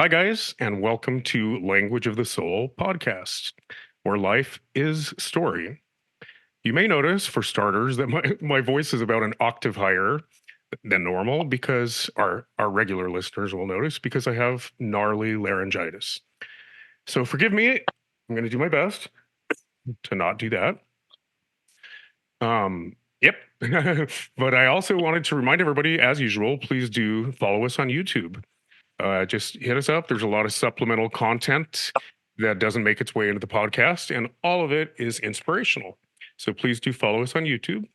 Hi, guys, and welcome to Language of the Soul podcast, where life is story. You may notice, for starters, that my voice is about an octave higher than normal because our regular listeners will notice because I have gnarly laryngitis. So forgive me. I'm going to do my best to not do that. Yep. But I also wanted to remind everybody, as usual, please do follow us on YouTube. Just hit us up. There's a lot of supplemental content that doesn't make its way into the podcast, and all of it is inspirational. So please do follow us on YouTube.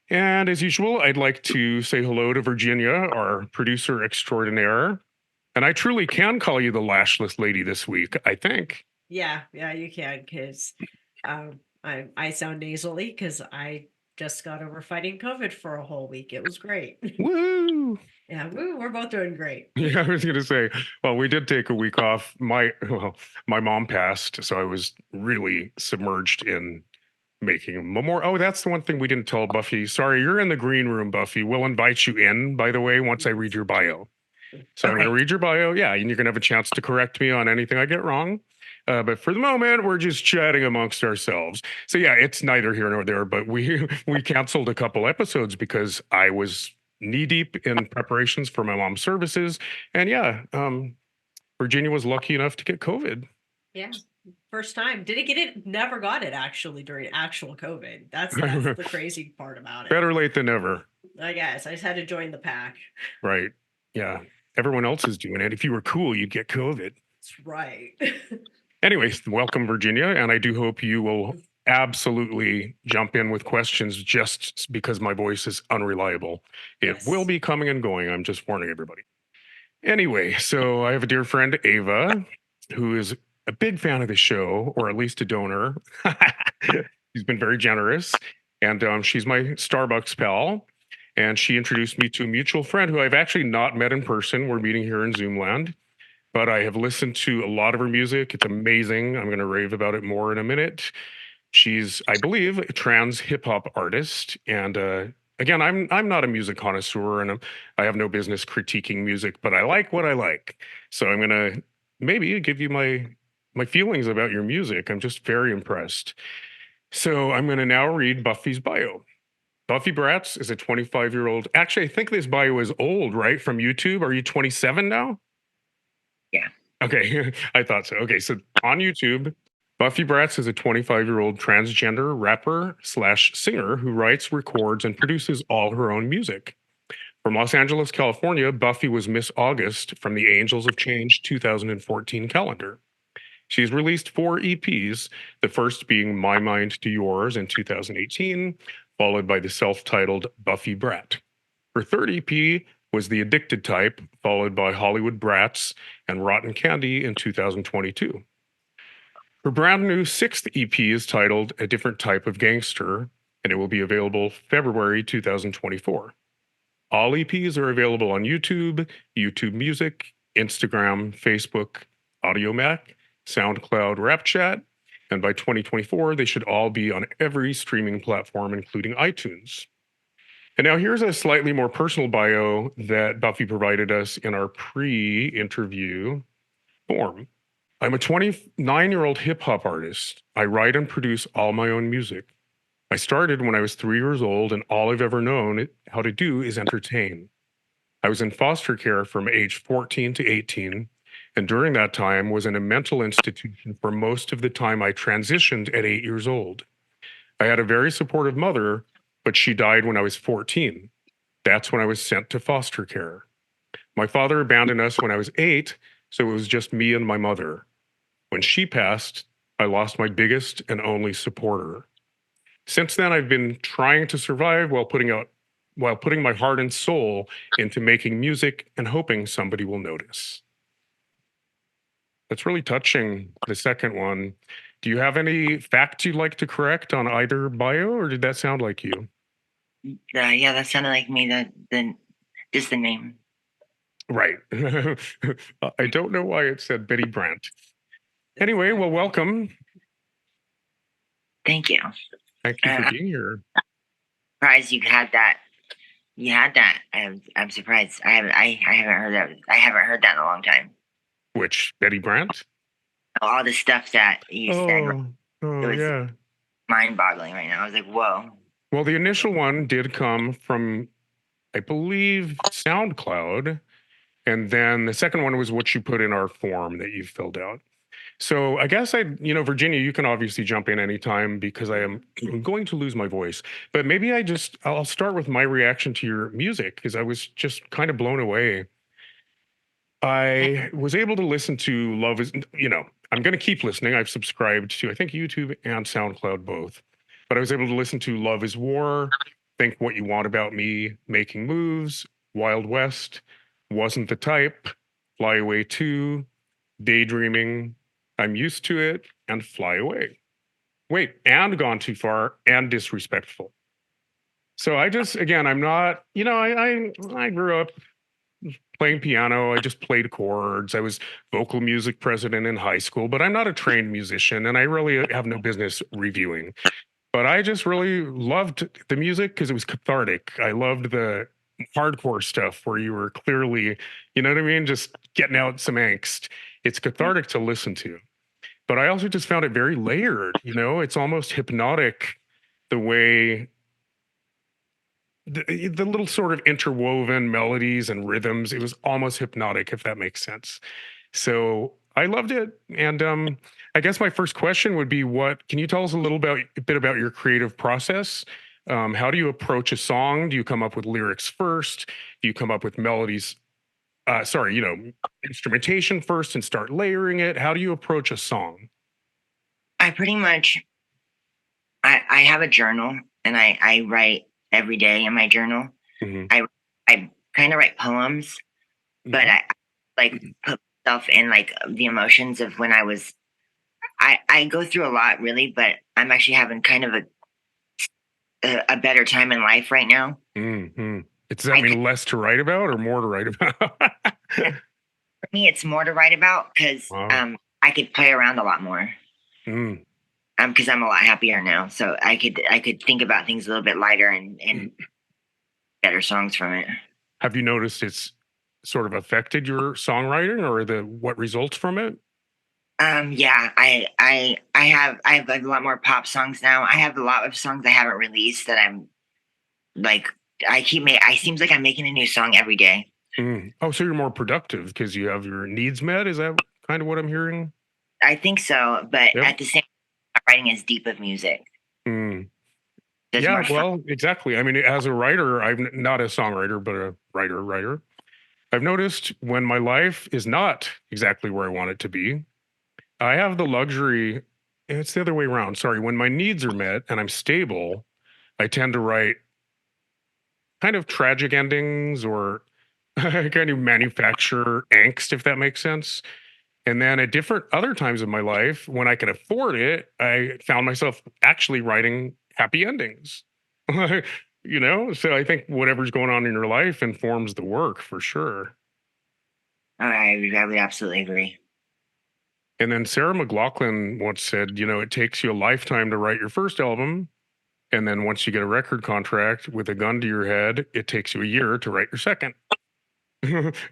And as usual, I'd like to say hello to Virginia, our producer extraordinaire. And I truly can call you the lashless lady this week, I think. Yeah, you can, because I sound nasally because I just got over fighting COVID for a whole week. It was great. Woo! Yeah, we're both doing great. Yeah, I was going to say, well, we did take a week off. My mom passed, so I was really submerged in making a memorial. Oh, that's the one thing we didn't tell Buffy. Sorry, you're in the green room, Buffy. We'll invite you in, by the way, once I read your bio. So I'm going to Okay. read your bio. Yeah, and you're going to have a chance to correct me on anything I get wrong. But for the moment, we're just chatting amongst ourselves. So yeah, it's neither here nor there. But we canceled a couple episodes because I was knee deep in preparations for my mom's services, and yeah, Virginia was lucky enough to get COVID. Yeah. First time. Didn't get it, never got it actually during actual COVID. That's the crazy part about it. Better late than never. I guess I just had to join the pack. Right. Yeah. Everyone else is doing it. If you were cool, you'd get COVID. That's right. Anyways, welcome, Virginia. And I do hope you will absolutely jump in with questions just because my voice is unreliable. It will Yes. be coming and going. I'm just warning everybody. Anyway, so I have a dear friend, Ava, who is a big fan of the show, or at least a donor. She's been very generous. And she's my Starbucks pal. And she introduced me to a mutual friend who I've actually not met in person. We're meeting here in Zoomland, but I have listened to a lot of her music. It's amazing. I'm going to rave about it more in a minute. She's, I believe, a trans hip hop artist, and again, I'm not a music connoisseur, and I have no business critiquing music, but I like what I like. So I'm going to maybe give you my feelings about your music. I'm just very impressed. So I'm going to now read Buffy's bio. Buffy BRATT is a 25-year-old. Actually, I think this bio is old, right? From YouTube. Are you 27 now? Yeah. Okay, I thought so. Okay, so on YouTube, Buffy BRATT is a 25-year-old transgender rapper slash singer who writes, records, and produces all her own music. From Los Angeles, California, Buffy was Miss August from the Angels of Change 2014 calendar. She's released 4 EPs, the first being My Mind to Yours in 2018, followed by the self-titled Buffy BRATT. Her third EP was The Addicted Type, followed by Hollywood Brats and Rotten Candy in 2022. Her brand new 6th EP is titled A Different Type of Gangster, and it will be available February 2024. All EPs are available on YouTube, YouTube Music, Instagram, Facebook, AudioMac, SoundCloud, RapChat, and by 2024, they should all be on every streaming platform, including iTunes. And now here's a slightly more personal bio that Buffy provided us in our pre-interview form. I'm a 29-year-old hip-hop artist. I write and produce all my own music. I started when I was 3 years old, and all I've ever known how to do is entertain. I was in foster care from age 14 to 18, and during that time was in a mental institution for most of the time I transitioned at 8 years old. I had a very supportive mother, but she died when I was 14. That's when I was sent to foster care. My father abandoned us when I was 8, so it was just me and my mother. When she passed, I lost my biggest and only supporter. Since then, I've been trying to survive while putting my heart and soul into making music and hoping somebody will notice. That's really touching, the second one. Do you have any facts you'd like to correct on either bio, or did that sound like you? Yeah, that sounded like me. Just the name. Right. I don't know why it said Betty Brandt. Anyway, well, welcome. Thank you. Thank you for being here. Surprised you had that. You had that. I'm surprised. I haven't heard that. I haven't heard that in a long time. Which Betty Brant? All the stuff that you said, it Oh, was yeah. mind-boggling right now. I was like, whoa. Well, the initial one did come from, I believe, SoundCloud. And then the second one was what you put in our form that you filled out. So I guess Virginia, you can obviously jump in anytime because I am going to lose my voice. But maybe I'll start with my reaction to your music because I was just kind of blown away. I was able to listen to Love is, I'm going to keep listening. I've subscribed to, I think, YouTube and SoundCloud both. But I was able to listen to Love is War, Think What You Want About Me, Making Moves, Wild West, Wasn't the Type, Fly Away 2, Daydreaming, I'm Used to It, and Fly Away. Wait, and Gone Too Far, and Disrespectful. So again, I'm not, I grew up playing piano. I just played chords. I was vocal music president in high school, but I'm not a trained musician and I really have no business reviewing. But I just really loved the music because it was cathartic. I loved the hardcore stuff where you were clearly, you know what I mean? Just getting out some angst. It's cathartic to listen to. But I also just found it very layered. It's almost hypnotic the way the little sort of interwoven melodies and rhythms. It was almost hypnotic, if that makes sense. So I loved it. And I guess my first question would be, can you tell us a bit about your creative process? How do you approach a song? Do you come up with lyrics first? Do you come up with melodies? Instrumentation first and start layering it? How do you approach a song? I pretty much, I have a journal and I write every day in my journal. Mm-hmm. I kind of write poems, but I like put myself in like the emotions of when I go through a lot really, but I'm actually having kind of a better time in life right now. Mm-hmm. Does that mean less to write about or more to write about? For me, it's more to write about because I could play around a lot more. Because I'm a lot happier now, so I could think about things a little bit lighter and better songs from it. Have you noticed it's sort of affected your songwriting or what results from it? Yeah, I have like a lot more pop songs now. I have a lot of songs I haven't released that I'm like I seems like I'm making a new song every day. Oh, so you're more productive because you have your needs met? Is that kind of what I'm hearing? I think so, but at the same time, I'm writing as deep of music. Yeah, well, exactly. I mean, as a writer, I'm not a songwriter, but a writer. I've noticed when my life is not exactly where I want it to be, I have the luxury, and it's the other way around. Sorry, when my needs are met and I'm stable, I tend to write kind of tragic endings or kind of manufacture angst, if that makes sense. And then at different other times of my life, when I could afford it, I found myself actually writing happy endings. So I think whatever's going on in your life informs the work for sure. I would absolutely agree. And then Sarah McLachlan once said, it takes you a lifetime to write your first album. And then once you get a record contract with a gun to your head, it takes you a year to write your second.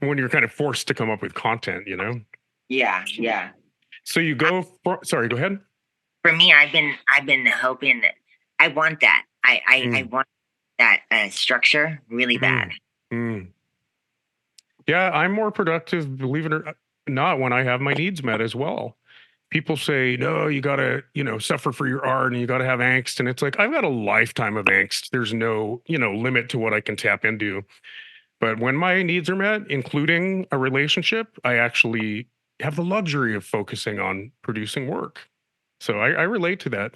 When you're kind of forced to come up with content, Yeah. So you go sorry, go ahead. For me, I've been hoping that I want that. I want that structure really bad. Yeah, I'm more productive, believe it or not, when I have my needs met as well. People say, no, you got to, suffer for your art and you got to have angst. And it's like, I've got a lifetime of angst. There's no, limit to what I can tap into. But when my needs are met, including a relationship, I actually have the luxury of focusing on producing work. So I relate to that.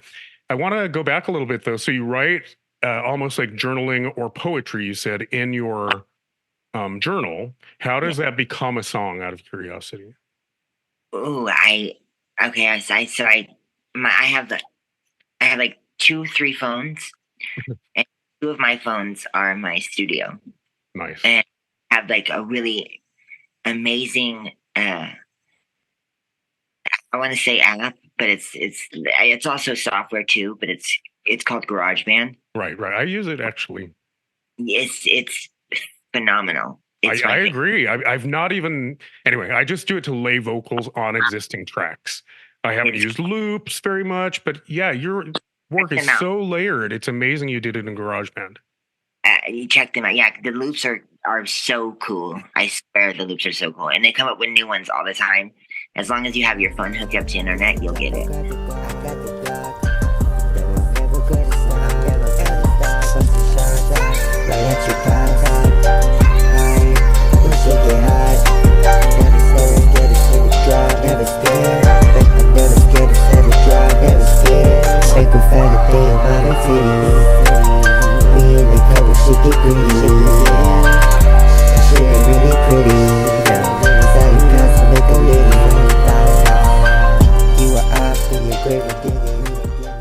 I want to go back a little bit though. So you write almost like journaling or poetry, you said, in your journal. How does that become a song out of curiosity? Oh, I have like 2-3 phones, and 2 of my phones are my studio. Nice. And I have like a really amazing I want to say app, but it's also software too, but it's called GarageBand. Right. I use it actually. It's phenomenal. It's I my thing. agree. I've not even anyway. I just do it to lay vocals on existing tracks. I haven't It's used loops very much, but yeah, your work is them out. so layered. It's amazing you did it in GarageBand. You check them out. Yeah, the loops are so cool. I swear the loops are so cool, and they come up with new ones all the time. As long as you have your phone hooked up to internet, you'll get it.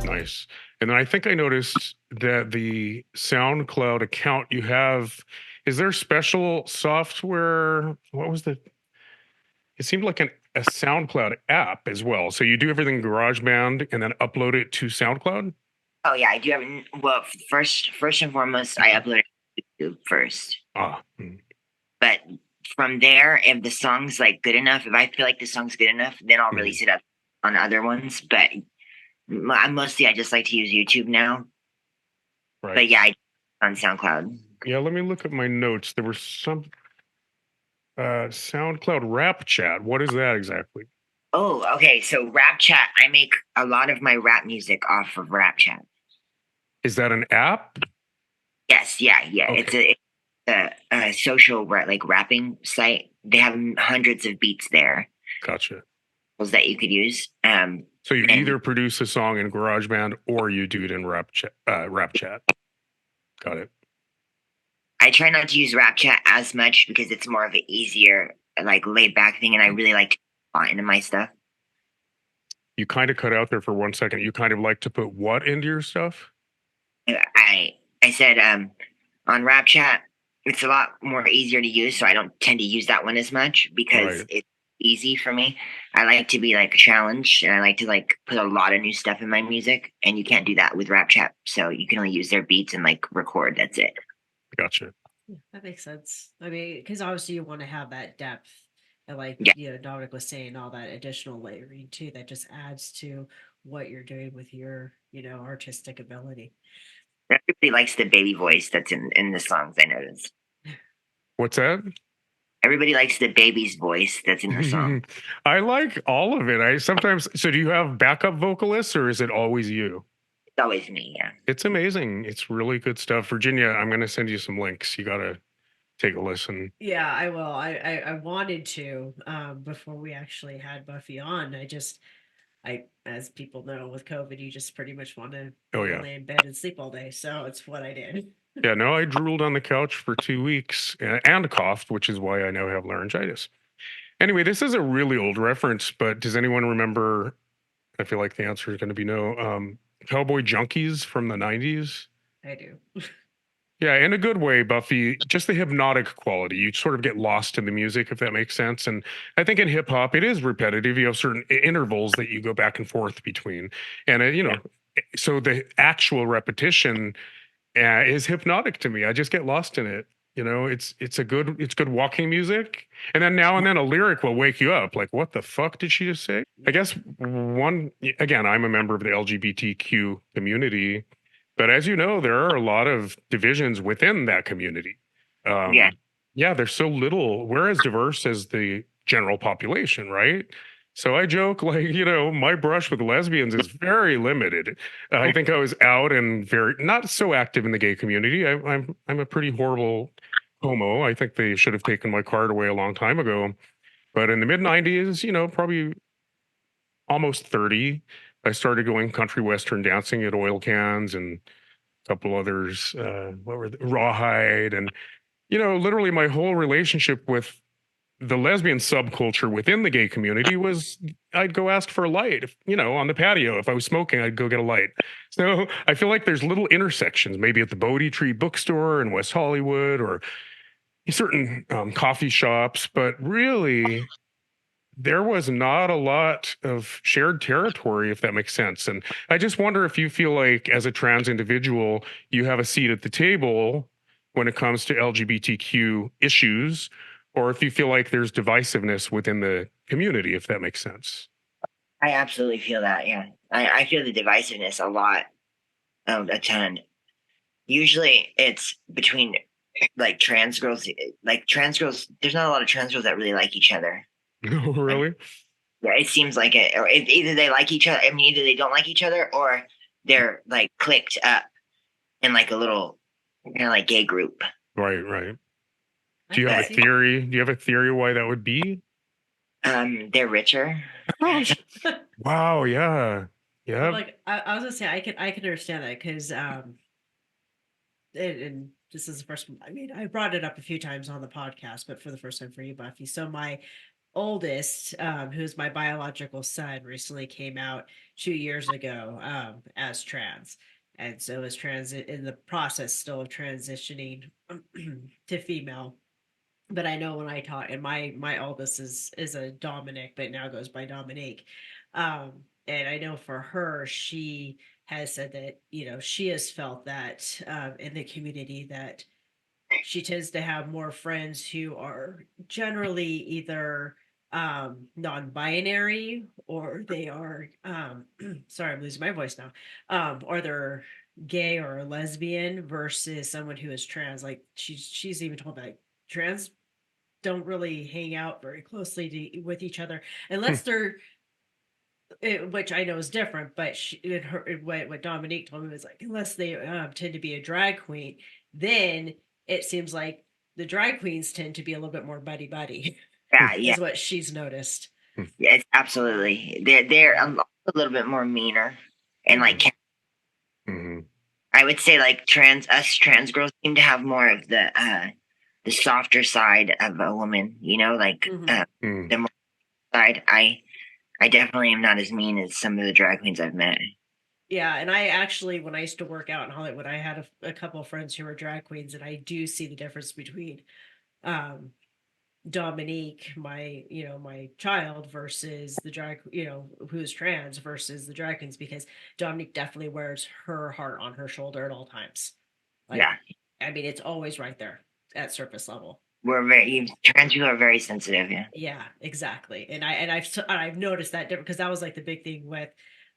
Nice. And then I think I noticed that the SoundCloud account you have, is there special software? What was the? It seemed like a SoundCloud app as well. So you do everything in GarageBand and then upload it to SoundCloud? Oh yeah, I do have. Well, first and foremost, I uploaded to YouTube first. Ah, But from there, if the song's like good enough, if I feel like the song's good enough, then I'll release it up on other ones. But I just like to use YouTube now. right. But yeah, on SoundCloud. Yeah, let me look at my notes. There was some SoundCloud rap chat. What is that exactly? Oh, okay. So Rap Chat, I make a lot of my rap music off of Rap Chat. Is that an app? Yes, yeah. Okay. It's a social like rapping site. They have hundreds of beats there Gotcha. that you could use. So you and- either produce a song in GarageBand or you do it in rap chat. Got it. I try not to use Rap Chat as much because it's more of an easier, like laid back thing, and I really like to put into my stuff. You kind of cut out there for 1 second. You kind of like to put what into your stuff? I said on Rap Chat, it's a lot more easier to use, so I don't tend to use that one as much because it's easy for me. I like to be like challenged, and I like to like put a lot of new stuff in my music, and you can't do that with Rap Chat. So you can only use their beats and like record. That's it. Gotcha. Yeah, that makes sense. I mean, because obviously you want to have that depth, and like Dominic was saying, all that additional layering too, that just adds to what you're doing with your artistic ability. Everybody likes the baby voice that's in the songs. I noticed. What's that? Everybody likes the baby's voice that's in the song. I like all of it. So do you have backup vocalists or is it always you? It's always me, yeah. It's amazing. It's really good stuff. Virginia, I'm going to send you some links. You got to take a listen. Yeah, I will. I wanted to before we actually had Buffy on. As people know, with COVID, you just pretty much want to lay in bed and sleep all day. So it's what I did. Yeah, no, I drooled on the couch for 2 weeks and coughed, which is why I now have laryngitis. Anyway, this is a really old reference, but does anyone remember? I feel like the answer is going to be no. Cowboy Junkies from the 90s? I do. Yeah, in a good way, Buffy, just the hypnotic quality. You sort of get lost in the music, if that makes sense. And I think in hip hop, it is repetitive. You have certain intervals that you go back and forth between. And, so the actual repetition is hypnotic to me. I just get lost in it. It's good walking music. And then now and then a lyric will wake you up. Like, what the fuck did she just say? I guess again, I'm a member of the LGBTQ community. But as you know, there are a lot of divisions within that community. Yeah, there's so little. We're as diverse as the general population, right? So I joke like, my brush with lesbians is very limited. I think I was out and very not so active in the gay community. I'm a pretty horrible homo. I think they should have taken my card away a long time ago. But in the mid 90s, probably almost 30, I started going country western dancing at oil cans and a couple others. What were Rawhide, and literally my whole relationship with the lesbian subculture within the gay community was I'd go ask for a light, on the patio. If I was smoking, I'd go get a light. So I feel like there's little intersections, maybe at the Bodie Tree bookstore in West Hollywood or certain coffee shops, but really there was not a lot of shared territory, if that makes sense. And I just wonder if you feel like as a trans individual, you have a seat at the table when it comes to LGBTQ issues, or if you feel like there's divisiveness within the community, if that makes sense. I absolutely feel that. Yeah, I feel the divisiveness a lot, a ton. Usually, it's between like trans girls. Like trans girls, there's not a lot of trans girls that really like each other. Really? Yeah, it seems like it. Or either they like each other. I mean, either they don't like each other, or they're like clicked up in like a little kind of like gay group. Right. I Do you can have a see theory? Do you have a theory why that would be? They're richer. Wow, yeah. Well, Yeah. like I was gonna say, I can understand that because and this is the first. I mean, I brought it up a few times on the podcast, but for the first time for you, Buffy. So my oldest, who's my biological son, recently came out 2 years ago as trans, and so is in the process still of transitioning to female. But I know when I talk, and my oldest is a Dominic, but now goes by Dominique. And I know for her, she has said that she has felt that in the community that she tends to have more friends who are generally either non-binary or they are sorry, I'm losing my voice now, or they're gay or lesbian versus someone who is trans. Like she's even told that trans don't really hang out very closely with each other Hmm. unless they're which I know is different, but what Dominique told me was like, unless they tend to be a drag queen, then it seems like the drag queens tend to be a little bit more buddy buddy, Yeah, yeah, is what she's noticed. yeah. It's absolutely. They're a little bit more meaner, and like Mm-hmm. I would say, like trans girls seem to have more of the softer side of a woman. You know, like Mm. the more side. I definitely am not as mean as some of the drag queens I've met. Yeah, and I actually, when I used to work out in Hollywood, I had a couple of friends who were drag queens, and I do see the difference between um, Dominique, my child, versus the drag, who's trans versus the drag queens, because Dominique definitely wears her heart on her shoulder at all times. Like, Yeah, I mean, it's always right there at surface level. trans people are very sensitive. Yeah, Yeah, exactly. And I've noticed that different because that was like the big thing with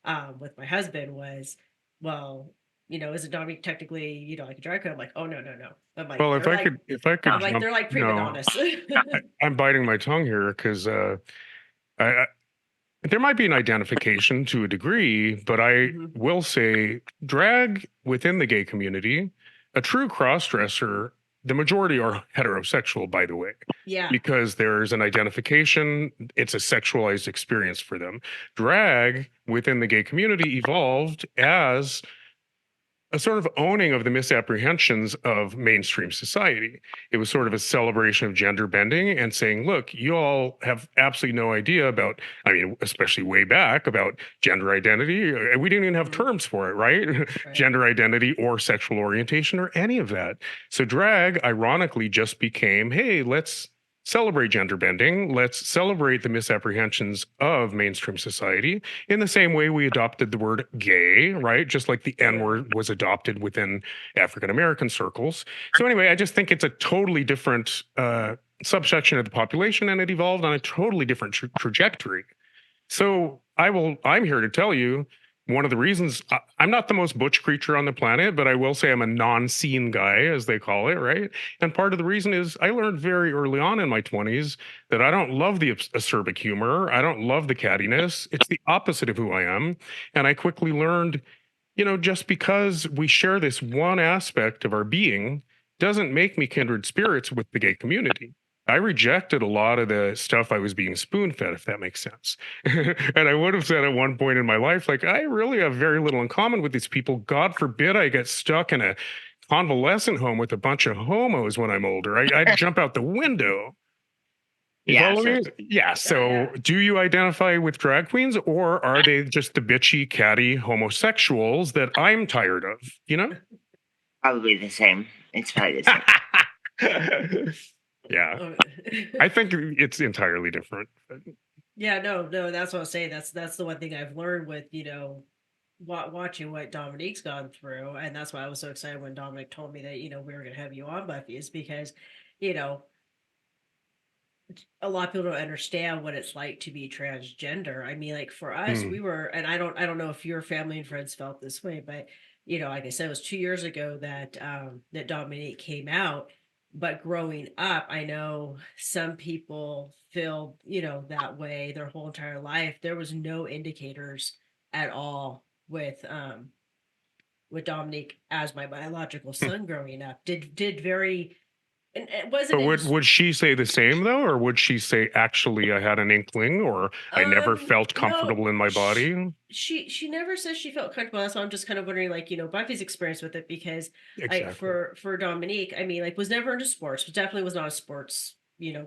my husband was, well, isn't Dominique technically, like a drag queen? I'm like, oh no, no, no. I'm like, Well, they're like if I could jump, they're like prima no, donnas. I'm biting my tongue here because I, there might be an identification to a degree, but I Mhm. will say drag within the gay community, a true crossdresser, the majority are heterosexual, by the way, Yeah. because there's an identification, it's a sexualized experience for them. Drag within the gay community evolved as a sort of owning of the misapprehensions of mainstream society. It was sort of a celebration of gender bending and saying, look, you all have absolutely no idea about, I mean, especially way back about gender identity. We didn't even have Mhm. terms for it, right? Right. Gender identity or sexual orientation or any of that. So drag, ironically, just became, hey, let's celebrate gender bending. Let's celebrate the misapprehensions of mainstream society in the same way we adopted the word gay, right? Just like the N Yeah. word was adopted within African American circles. So, anyway, I just think it's a totally different subsection of the population and it evolved on a totally different trajectory. So I'm here to tell you one of the reasons I'm not the most butch creature on the planet, but I will say I'm a non-scene guy, as they call it, right? And part of the reason is I learned very early on in my 20s that I don't love the acerbic humor. I don't love the cattiness. It's the opposite of who I am. And I quickly learned, just because we share this one aspect of our being doesn't make me kindred spirits with the gay community. I rejected a lot of the stuff I was being spoon fed, if that makes sense. And I would have said at one point in my life, like, I really have very little in common with these people. God forbid I get stuck in a convalescent home with a bunch of homos when I'm older. I'd jump out the window. You yeah. follow So me? Yeah. Oh So, yeah. do you identify with drag queens, or are they just the bitchy, catty homosexuals that I'm tired of? You know? probably the same. It's probably the same. Yeah. Oh. I think it's entirely different. Yeah, no, no, that's what I'm saying. That's the one thing I've learned with, watching what Dominique's gone through, and that's why I was so excited when Dominic told me that we were going to have you on Buffy, is because you know a lot of people don't understand what it's like to be transgender. I mean, like for us, Mm. we were, and I don't know if your family and friends felt this way, but like I said, it was 2 years ago that that Dominique came out. But growing up, I know some people feel that way their whole entire life. There was no indicators at all with Dominique as my biological son growing up. Did very, and it But wasn't would she say the same though, or would she say actually I had an inkling, or I never felt no, comfortable in my body? she never says she felt comfortable. That's why I'm just kind of wondering, like, Buffy's experience with it, because Exactly. for Dominique, I mean, like, was never into sports, definitely was not a sports,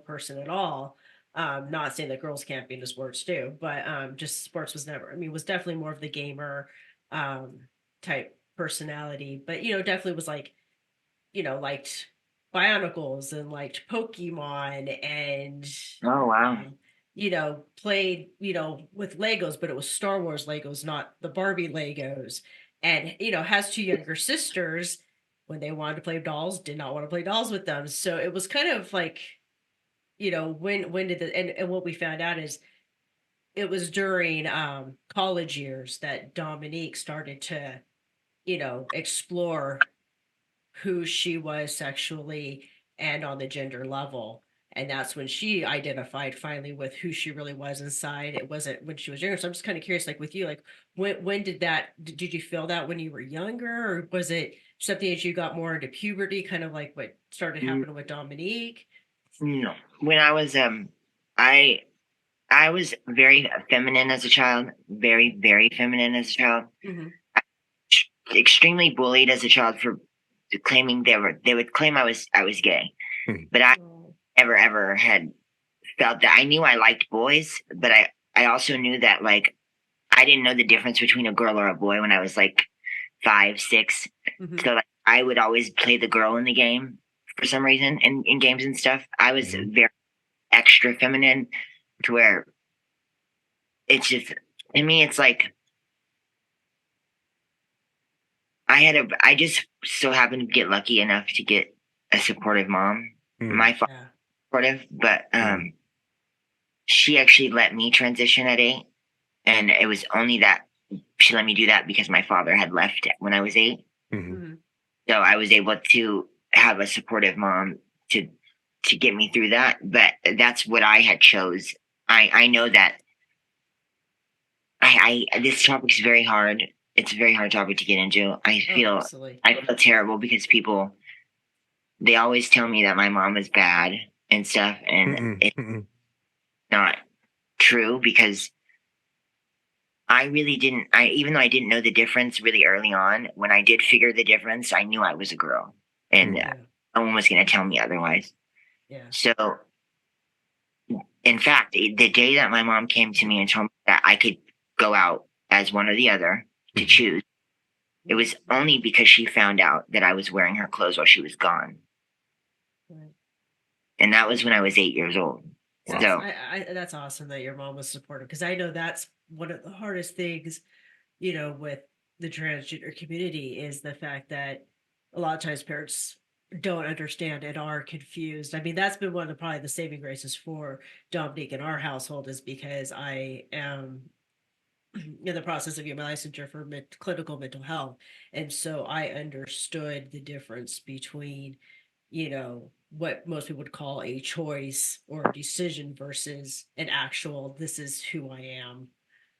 person at all. Not saying that girls can't be into sports too, but just sports was never, I mean, was definitely more of the gamer um type personality, but definitely was like, liked Bionicles and liked Pokemon and Oh wow. um, played, with Legos, but it was Star Wars Legos, not the Barbie Legos. And, has two younger sisters. When they wanted to play dolls, did not want to play dolls with them. So it was kind of like, when did and what we found out is it was during college years that Dominique started to, explore who she was sexually and on the gender level. And that's when she identified finally with who she really was inside. It wasn't when she was younger. So I'm just kind of curious, like with you, like when did that, did you feel that when you were younger, or was it something as you got more into puberty, kind of like what started Mm, happening with Dominique? no. When I was I I was very feminine as a child, very very feminine as a child. Mm-hmm. Extremely bullied as a child for claiming they would claim I was gay, Hmm. but I Oh, never ever had felt that. I knew I liked boys, but I also knew that like I didn't know the difference between a girl or a boy when I was like 5, 6. mm-hmm. So like I would always play the girl in the game for some reason in games and stuff. I was Mhm. very extra feminine to where it's just to me it's like I just so happened to get lucky enough to get a supportive mom. Mm. My father Yeah. was supportive, but Mm. she actually let me transition at 8, and it was only that she let me do that because my father had left when I was 8. Mhm. Mm-hmm. So I was able to have a supportive mom to to get me through that. But that's what I had chose. I know that I this topic is very hard. It's a very hard topic to get into. Oh, absolutely. I feel terrible because people they always tell me that my mom is bad and stuff, and Mm-mm. it's Mm-mm. not true because I really didn't. I even though I didn't know the difference really early on, when I did figure the difference, I knew I was a girl, and Mm. Yeah. no one was going to tell me otherwise. Yeah. So, in fact, the day that my mom came to me and told me that I could go out as one or the other to Mhm. choose, it was only because she found out that I was wearing her clothes while she was gone, Right. and that was when I was 8 years old. Wow. That's So, that's awesome that your mom was supportive, because I know that's one of the hardest things, with the transgender community, is the fact that a lot of times parents don't understand and are confused. I mean, that's been one of probably the saving graces for Dominique in our household, is because I am in the process of getting my licensure for clinical mental health, and so I understood the difference between what most people would call a choice or a decision versus an actual, this is who I am,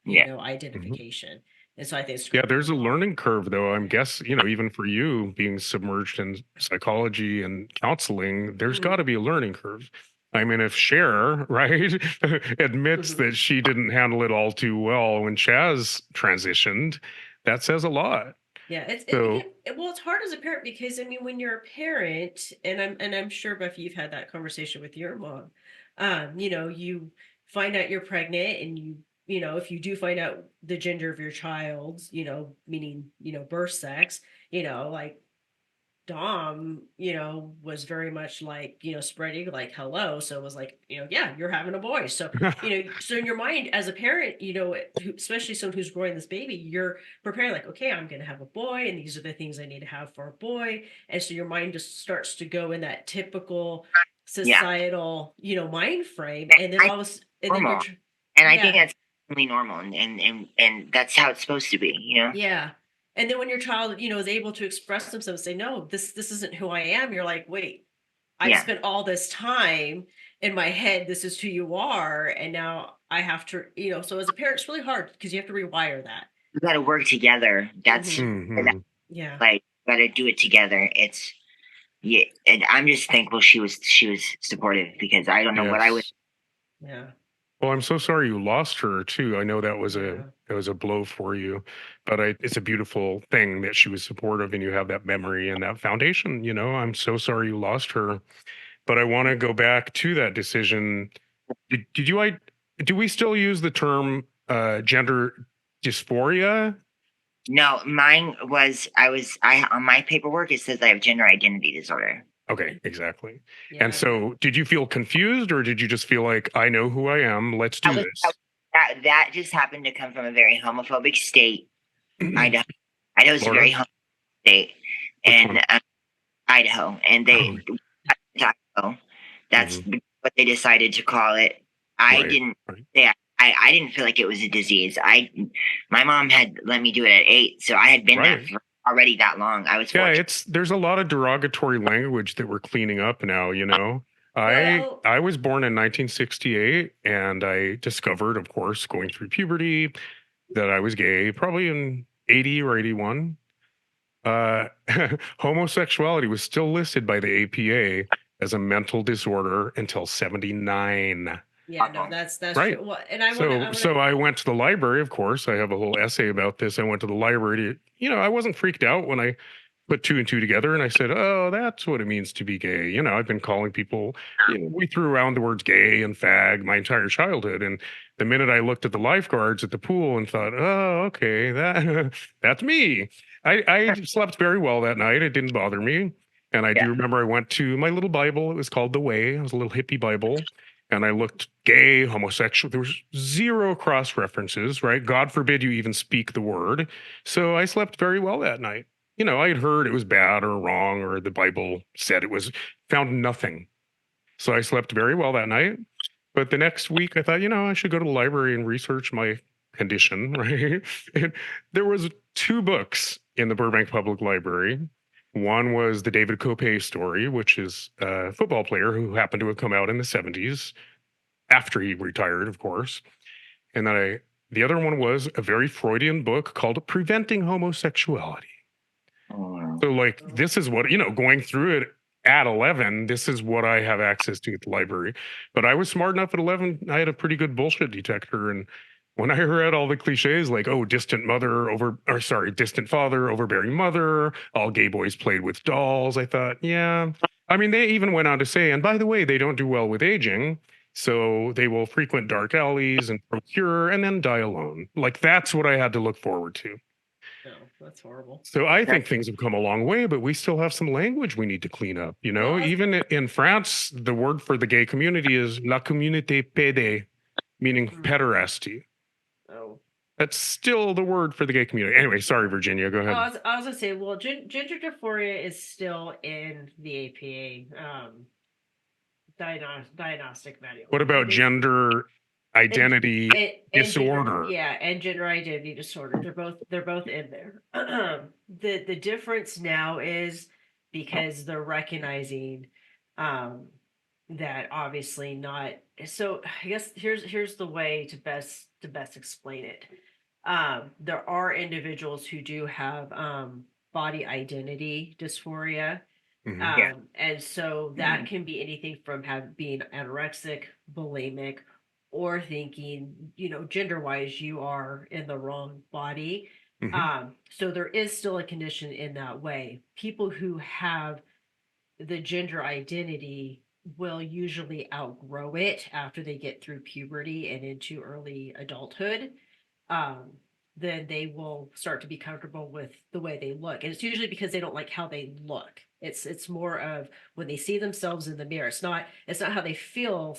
yeah, Mhm. identification. And so I think it's Yeah, great that there's your a mom. learning curve though. I'm guess, even for you being submerged in psychology and counseling, there's got Mhm, to be a learning curve. I mean, if Cher, right, admits mhm. that she didn't handle it all too well when Chaz transitioned, that says a lot. Yeah, So, well, it's hard as a parent, because I mean, when you're a parent, and I'm sure, Buffy, you've had that conversation with your mom. You find out you're pregnant, and if you do find out the gender of your child, meaning birth sex, like Dom, was very much like, spreading like hello. So it was like, yeah, you're having a boy. So, so in your mind as a parent, especially someone who's growing this baby, you're preparing like, okay, I'm going to have a boy and these are the things I need to have for a boy. And so your mind just starts to go in that typical Yeah. societal, mind frame. And And then I all of a sudden, and then normal. And I think yeah, that's really normal, and that's how it's supposed to be, you know? yeah. And then when your child, is able to express themselves, say, no, this isn't who I am. You're like, wait, I've Yeah. spent all this time in my head, this is who you are. And now I have to, so as a parent, it's really hard because you have to rewire that. We gotta work together. That's Hmm. Hmm. Yeah. like gotta do it together. It's yeah, and I'm just thankful she was supportive because I don't know what I would. Yes. Yeah. Well, I'm so sorry you lost her too. I know Yeah. that was a blow for you, but it's a beautiful thing that she was supportive and you have that memory and that foundation. I'm so sorry you lost her, but I want to go back to that decision. Did you I do we still use the term gender dysphoria? No, mine was I on my paperwork it says I have gender identity disorder. Okay, exactly. And Yeah. so, did you feel confused, or did you just feel like I know who I am? Let's That do was this. that just happened to come from a very homophobic state, Idaho. Idaho's a very Florida? homophobic state, Which and one? Idaho, and Oh, they Idaho. That's mhm. what they decided to call it. I Right, didn't. right. Yeah, I didn't feel like it was a disease. My mom had let me do it at 8, so I had been that Right. for already that long. I was Yeah, 14. there's a lot of derogatory language that we're cleaning up now. I Well, I was born in 1968 and I discovered, of course, going through puberty that I was gay probably in 80 or 81. Uh homosexuality was still listed by the APA as a mental disorder until 79. yeah, no, Awful. that's Right. true. Well, and So I went to the library, of course. I have a whole essay about this. I went to the library to, I wasn't freaked out when I put two and two together and I said, oh, that's what it means to be gay. I've been calling people, we threw around the words gay and fag my entire childhood. And the minute I looked at the lifeguards at the pool and thought, oh, okay, that's me. I slept very well that night. It didn't bother me. And I Yeah. do remember I went to my little Bible. It was called The Way. It was a little hippie Bible and I looked gay, homosexual. There was zero cross references, right? God forbid you even speak the word. So I slept very well that night. I had heard it was bad or wrong, or the Bible said it was, found nothing. So I slept very well that night. But the next week, I thought, I should go to the library and research my condition, right? And there was two books in the Burbank Public Library. One was the David Copay story, which is a football player who happened to have come out in the 70s after he retired, of course. And then the other one was a very Freudian book called Preventing Homosexuality. Mm. So, like, this is what, going through it at 11, this is what I have access to at the library. But I was smart enough at 11, I had a pretty good bullshit detector. And when I read all the cliches like, oh, distant father, overbearing mother, all gay boys played with dolls, I thought, yeah. I mean, they even went on to say, and by the way, they don't do well with aging. So they will frequent dark alleys and procure and then die alone. Like, that's what I had to look forward to. no, that's horrible. So I That- think things have come a long way, but we still have some language we need to clean up. Well, Even in France, the word for the gay community is la communauté PD, meaning mm, pederasty. oh. That's still the word for the gay community. Anyway, sorry, Virginia, go ahead. I was gonna say, well, gender dysphoria is still in the APA diagnostic manual. What about It is, gender and identity disorder? yeah, and gender identity disorder. They're both in there. The difference now is because they're recognizing um that obviously not. So I guess here's the way to best explain it. There are individuals who do have body identity dysphoria. Hmm. yeah. And so that can be anything from being anorexic, bulimic, or thinking, gender wise, you are in the wrong body. Hmm. So there is still a condition in that way. People who have the gender identity will usually outgrow it after they get through puberty and into early adulthood. Um, then they will start to be comfortable with the way they look. And it's usually because they don't like how they look. It's more of when they see themselves in the mirror. It's not how they feel,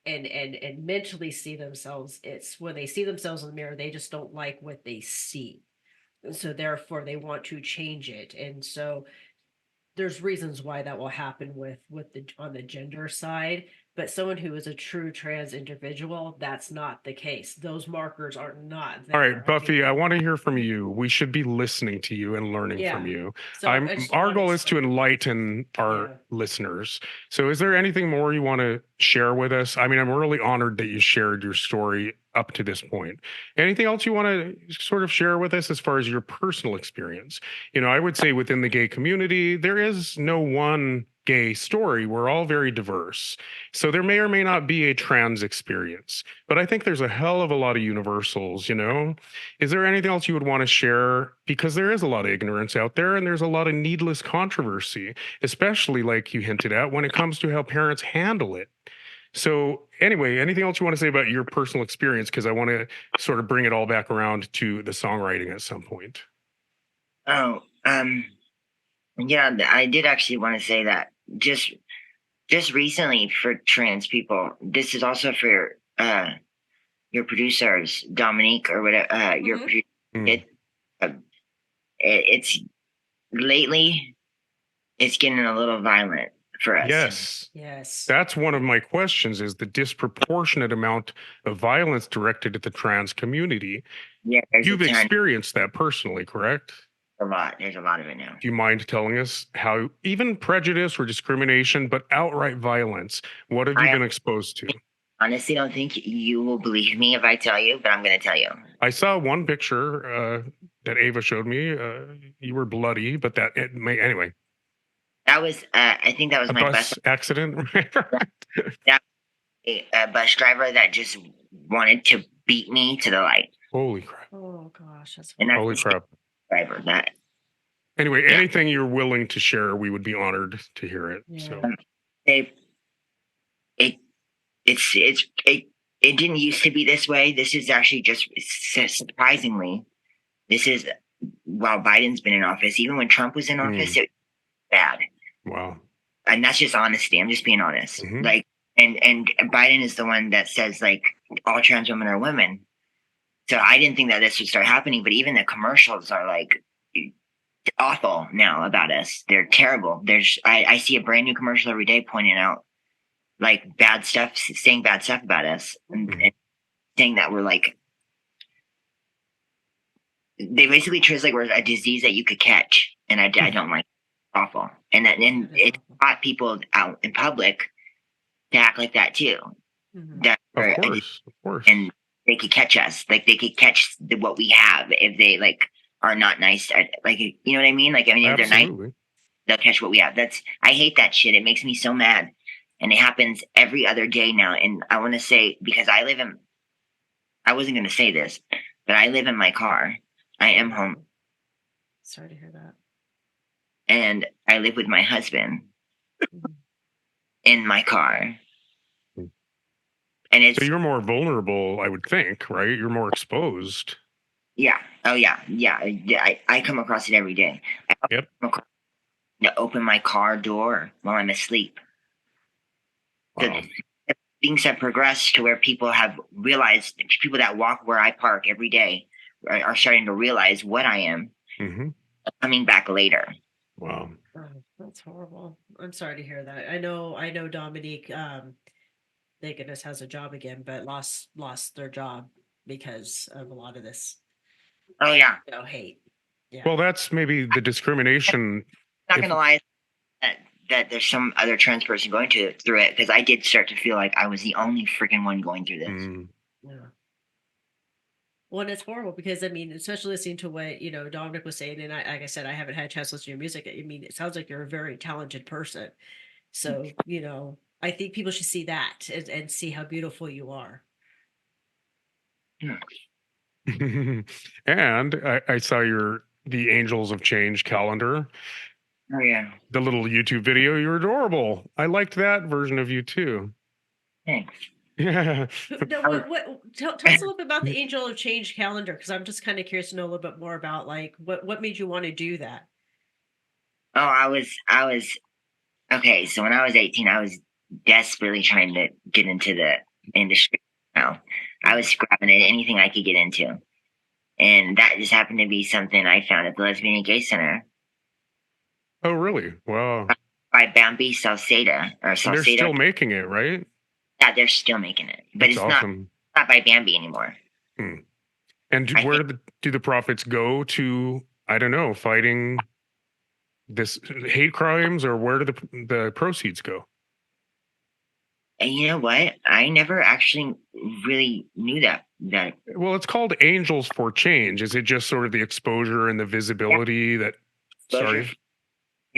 and mentally see themselves. It's when they see themselves in the mirror, they just don't like what they see. And so therefore they want to change it. And so there's reasons why that will happen with the on the gender side, but someone who is a true trans individual, that's not the case. Those markers are not All there. right, Buffy, I want to hear from you. We should be listening to you and learning from Yeah. you. So I just Our want to goal is to explain. enlighten our Yeah. listeners. So is there anything more you want to share with us? I mean, I'm really honored that you shared your story up to this point. Anything else you want to sort of share with us as far as your personal experience? You know, I would say within the gay community, there is no one gay story. We're all very diverse. So there may or may not be a trans experience, but I think there's a hell of a lot of universals, you know? Is there anything else you would want to share? Because there is a lot of ignorance out there and there's a lot of needless controversy, especially like you hinted at when it comes to how parents handle it. So, anyway, anything else you want to say about your personal experience? Because I want to sort of bring it all back around to the songwriting at some point. Oh, yeah, I did actually want to say that just recently for trans people, this is also for your producers, Dominique or whatever, your Mhm. producer. Mm. Uh, it's lately it's getting a little violent for us. Yes. Yes. That's one of my questions is the disproportionate amount of violence directed at the trans community. Yeah, there's You've a ton, experienced that personally, correct? a lot. There's a lot of it now. Do you mind telling us how even prejudice or discrimination, but outright violence, what have you I been exposed to? honestly don't think you will believe me if I tell you, but I'm going to tell you. I saw one picture that Ava showed me. You were bloody, but that it may anyway. That was, I think that was A my bus. bus accident. That a bus driver that just wanted to beat me to the light, Holy crap! Oh gosh, that's and that's Holy the same crap! driver. That Anyway, yeah, anything you're willing to share, we would be honored to hear it. yeah. So they it it didn't used to be this way. This is actually just surprisingly, this is while Biden's been in office. Even when Trump was in office, it was bad. wow. And that's just honesty. I'm just being honest. Mhm. Like, and Biden is the one that says like all trans women are women. So I didn't think that this would start happening, but even the commercials are like awful now about us. They're terrible. I see a brand new commercial every day pointing out like bad stuff, saying bad stuff about us, and saying that we're like they basically treat us like we're a disease that you could catch, and I don't like it. Awful, and it taught people out in public to act like that too. Mhm. That Of we're course, of course. and they could catch us, like they could catch what we have if they like are not nice, like you know what I mean? Like I mean, if they're nice, Absolutely. they'll catch what we have. I hate that shit. It makes me so mad, and it happens every other day now. And I want to say because I wasn't going to say this, but I live in my car. I am home, Sorry to hear that. and I live with my husband Mhm. in my car. Mm. And it's So you're more vulnerable, I would think, right? You're more exposed. yeah, oh yeah. I come across it every day. I Yep. come across to open my car door while I'm asleep. Wow. So things have progressed to where people have realized, people that walk where I park every day are starting to realize what I am, Hmm. coming back later. Wow. Oh, that's horrible. I'm sorry to hear that. I know Dominique, thank goodness has a job again, but lost their job because of a lot of this, Oh yeah, hate. Yeah. Well, that's maybe the discrimination. not If, gonna lie that there's some other trans person going through it, because I did start to feel like I was the only freaking one going through this. mm, Yeah. Well, and it's horrible because I mean, especially listening to what Dominic was saying, and like I said, I haven't had a chance to listen to your music. I mean, it sounds like you're a very talented person. So I think people should see that and see how beautiful you are. Yeah. and I saw the Angels of Change calendar, Oh yeah, the little YouTube video. You're adorable. I liked that version of you too. thanks. Yeah. No, tell us a little bit about the Angel of Change calendar, because I'm just kind of curious to know a little bit more about like what made you want to do that. Oh, I was okay. So when I was 18, I was desperately trying to get into the industry. Now, I was grabbing at anything I could get into, and that just happened to be something I found at the Lesbian and Gay Center Oh, really? Wow. by Bambi Salceda or And they're Salceda. still making it, right? Yeah, they're still making it, but That's it's awesome. not by Bambi anymore. And I where do the profits go to? I don't know, fighting this hate crimes, or where do the proceeds go? And you know what? I never actually really knew that. Well, it's called Angels for Change. Is it just sort of the exposure and the visibility that? Sorry.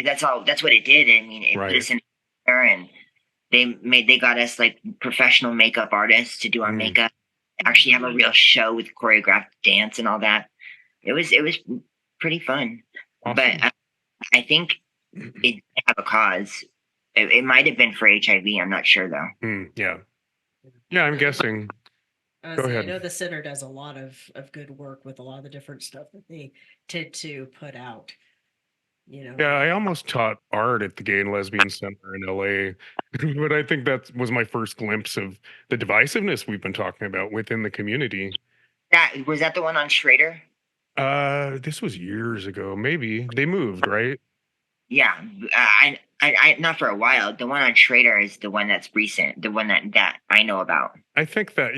That's all. That's what it did. I mean, it Right. put us in there, and they got us like professional makeup artists to do our makeup. Actually, have a real show with choreographed dance and all that. It was pretty fun. Awesome. But I think it didn't have a cause. It might have been for HIV. I'm not sure though. Yeah, I'm guessing. Go ahead. I know the center does a lot of good work with a lot of the different stuff that they tend to put out. You know. Yeah, I almost taught art at the Gay and Lesbian Center in LA, but I think that was my first glimpse of the divisiveness we've been talking about within the community. That was the one on Schrader? This was years ago. Maybe they moved, right? Yeah, I not for a while. The one on Schrader is the one that's recent, the one that I know about. I think they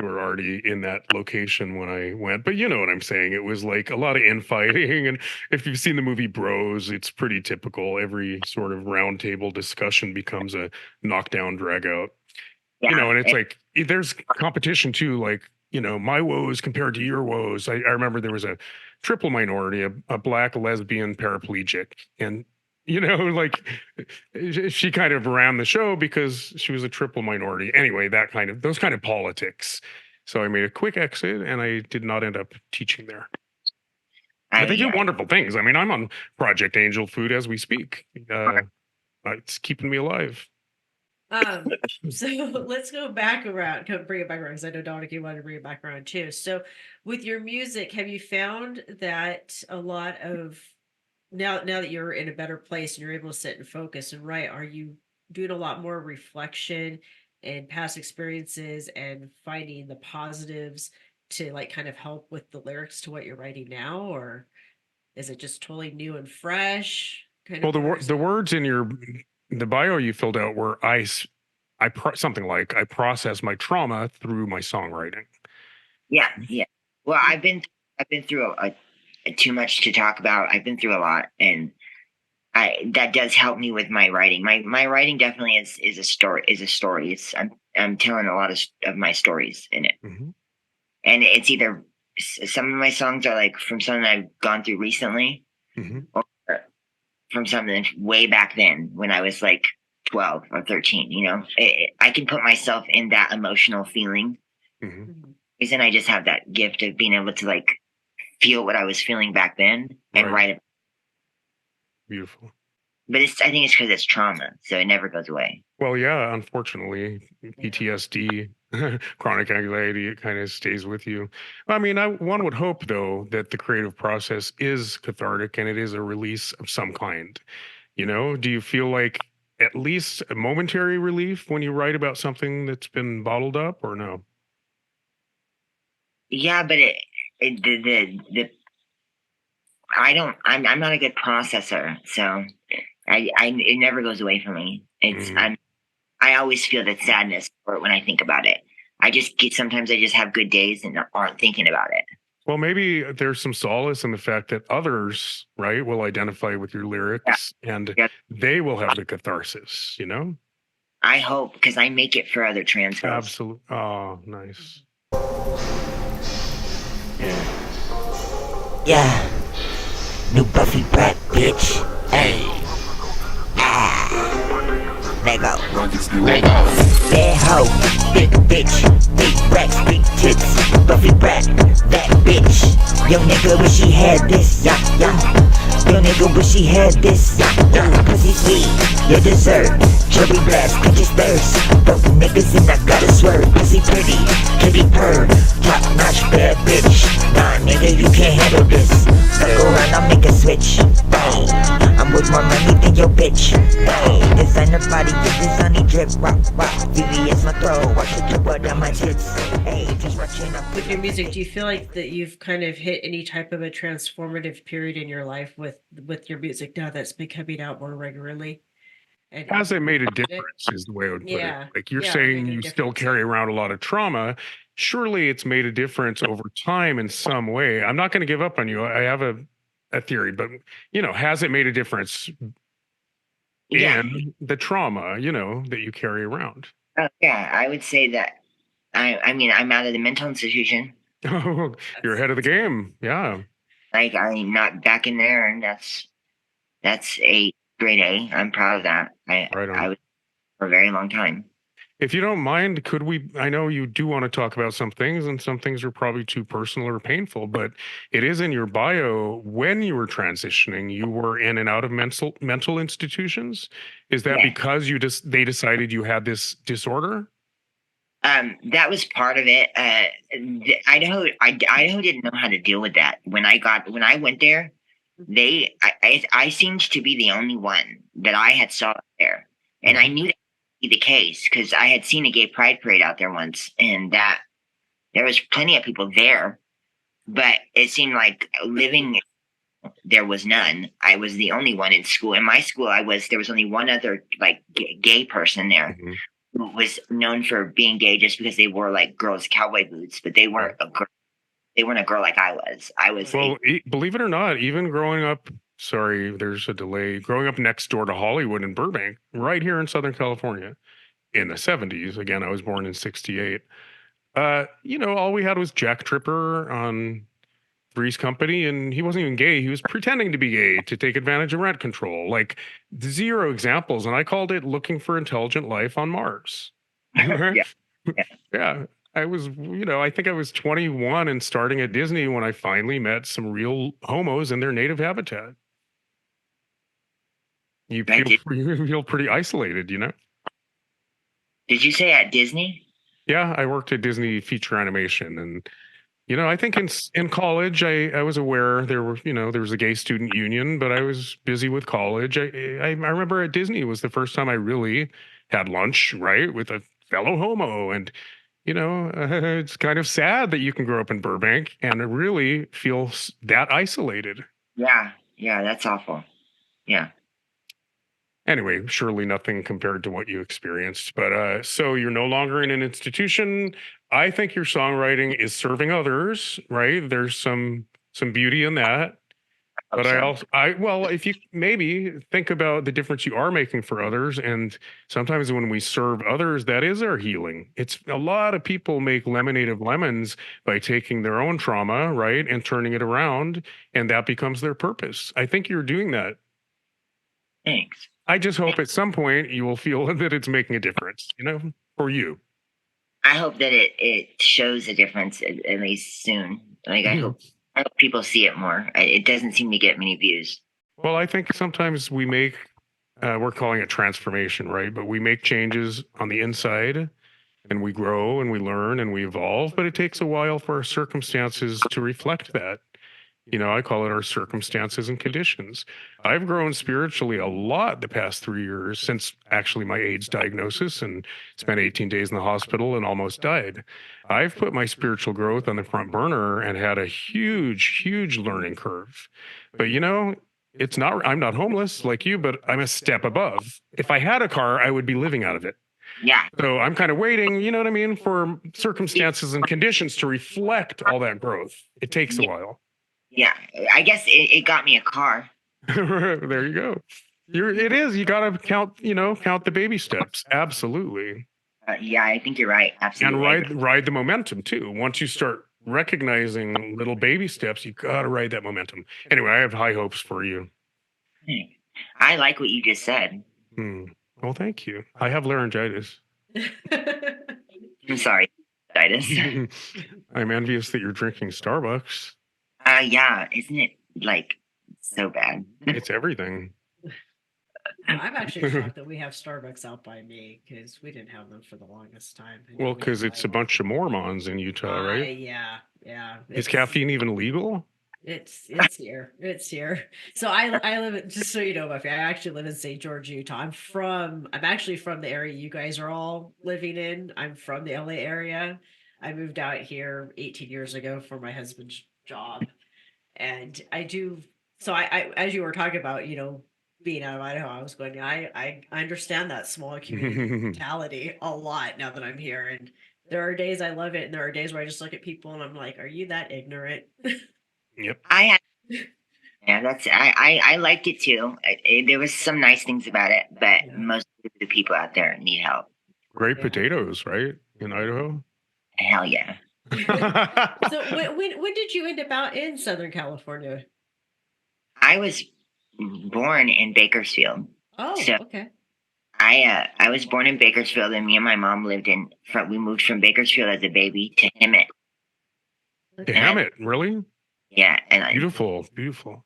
were already in that location when I went, but you know what I'm saying. It was like a lot of infighting, and if you've seen the movie Bros, it's pretty typical. Every sort of roundtable discussion becomes a knockdown, drag out. Yeah, you know, and it's like there's competition too. Like, you know, my woes compared to your woes. I remember there was a triple minority, a black lesbian paraplegic, and you know, like she kind of ran the show because she was a triple minority. Anyway, those kind of politics. So I made a quick exit, and I did not end up teaching there. But they do wonderful things. I mean, I'm on Project Angel Food as we speak. It's keeping me alive. So let's go back around, bring it back around, because I know Dominic, you wanted to bring it back around too. So with your music, have you found that a lot of now that you're in a better place and you're able to sit and focus and write, are you doing a lot more reflection and past experiences and finding the positives to like kind of help with the lyrics to what you're writing now, or is it just totally new and fresh? Well, the words in the bio you filled out were something like I process my trauma through my songwriting. Yeah. Well, I've been through too much to talk about. I've been through a lot, and that does help me with my writing. My writing definitely is a story. I'm telling a lot of my stories in it, and it's either some of my songs are like from something I've gone through recently, or from something way back then when I was like 12 or 13, you know, I can put myself in that emotional feeling. And I just have that gift of being able to like feel what I was feeling back then and write it. Beautiful. But I think it's because it's trauma, so it never goes away. Well, yeah, unfortunately, PTSD, chronic anxiety, it kind of stays with you. I mean, one would hope, though, that the creative process is cathartic and it is a release of some kind. You know, do you feel like at least a momentary relief when you write about something that's been bottled up, or no? Yeah, but I'm not a good processor, so it never goes away from me. I always feel that sadness when I think about it. Sometimes I just have good days and aren't thinking about it. Well, maybe there's some solace in the fact that others, right, will identify with your lyrics and they will have the catharsis, you know? I hope, because I make it for other trans girls. Absolutely. Oh, nice. Yeah. New Buffy BRATT, bitch. Hey. Lego. Bad hoe, big bitch, big racks, big tits. Buffy BRATT, that bitch. Yo nigga wish he had this, yeah. Yo nigga wish he had this, yeah. Pussy sweet, you deserve. Cherry blast, pinches thirst. Broke niggas and I gotta swerve. Pussy pretty, kitty purr. Top notch bad bitch. Nah nigga, you can't handle this. Fuck around, I'll make a switch. Bang. I'm with more money than your bitch. Hey, designer body, this is honey drip. Rock, rock, VVS my throat. Watch it drip out down my tits. Hey, just watching up. With your music, do you feel like that you've kind of hit any type of a transformative period in your life with your music now that's been coming out more regularly? And Has it made a difference is the way I would put it. Yeah. Like you're Yeah, saying make a you still difference, carry yeah. around a lot of trauma. Surely it's made a difference over time in some way. I'm not going to give up on you. I have a theory, but has it made a difference Yeah. in the trauma, that you carry around? Yeah, I would say that. I mean, I'm out of the mental institution. Oh, you're ahead of the game. Yeah. Like, I'm not back in there, and that's a grade A. I'm proud of that. Right on. I was for a very long time. If you don't mind, could we? I know you do want to talk about some things, and some things are probably too personal or painful, but it is in your bio when you were transitioning, you were in and out of mental institutions. Is that Yeah. because they decided you had this disorder? That was part of it. Idaho didn't know how to deal with that. When I went there, I seemed to be the only one that I had saw there, and I knew that would be the case because I had seen a gay pride parade out there once, and that there was plenty of people there, but it seemed like living there was none. I was the only one in school. In my school, there was only one other like gay person there. Mhm. Who was known for being gay just because they wore like girls' cowboy boots, but they weren't a girl. They weren't a girl like I was. I was. Well, believe it or not, even growing up, sorry, there's a delay. Growing up next door to Hollywood in Burbank, right here in Southern California, in the 70s. Again, I was born in 68. All we had was Jack Tripper on Three's Company, and he wasn't even gay. He was pretending to be gay to take advantage of rent control. Like zero examples. And I called it Looking for Intelligent Life on Mars. Yeah. Yeah. I was, I think I was 21 and starting at Disney when I finally met some real homos in their native habitat. You feel pretty isolated, Did you say at Disney? Yeah, I worked at Disney feature animation, and I think in college I was aware there was a gay student union, but I was busy with college. I remember at Disney was the first time I really had lunch right with a fellow homo, and it's kind of sad that you can grow up in Burbank and really feel that isolated. Yeah, that's awful. Yeah. Anyway, surely nothing compared to what you experienced. But so you're no longer in an institution. I think your songwriting is serving others, right? There's some beauty in that. But if you maybe think about the difference you are making for others, and sometimes when we serve others, that is our healing. It's a lot of people make lemonade of lemons by taking their own trauma, right, and turning it around, and that becomes their purpose. I think you're doing that. Thanks. I just hope at some point you will feel that it's making a difference, for you. I hope that it shows a difference at least soon. Like I hope people see it more. It doesn't seem to get many views. Well, I think sometimes we make, we're calling it transformation, right? But we make changes on the inside and we grow and we learn and we evolve, but it takes a while for our circumstances to reflect that. I call it our circumstances and conditions. I've grown spiritually a lot the past 3 years since actually my AIDS diagnosis, and spent 18 days in the hospital and almost died. I've put my spiritual growth on the front burner and had a huge, huge learning curve. But I'm not homeless like you, but I'm a step above. If I had a car, I would be living out of it. Yeah. So I'm kind of waiting, you know what I mean, for circumstances and conditions to reflect all that growth. It takes a while. Yeah, I guess it got me a car. There you go. You got to count the baby steps. Absolutely. Yeah, I think you're right. Absolutely. And ride the momentum too. Once you start recognizing little baby steps, you got to ride that momentum. Anyway, I have high hopes for you. I like what you just said. Well, thank you. I have laryngitis. I'm sorry, laryngitis. I'm envious that you're drinking Starbucks. Yeah, isn't it like so bad? It's everything. I'm actually shocked that we have Starbucks out by me because we didn't have them for the longest time. Well, because it's a bunch of Mormons in Utah, right? Yeah. Is caffeine even legal? It's here. It's here. So I live in, just so you know, Buffy, I actually live in St. George, Utah. I'm actually from the area you guys are all living in. I'm from the LA area. I moved out here 18 years ago for my husband's job. And I do, so I as you were talking about, being out of Idaho, I was going, I understand that small community mentality a lot now that I'm here. And there are days I love it, and there are days where I just look at people and I'm like, are you that ignorant? Yep. Yeah, I liked it too. There was some nice things about it, but Yeah. most of the people out there need help. Great Yeah. potatoes, right? In Idaho. Hell yeah. So when did you end up out in Southern California? I was born in Bakersfield. Oh, So okay. I was born in Bakersfield, and me and my mom we moved from Bakersfield as a baby to Hemet. Damn it, really? Yeah, and Beautiful, beautiful.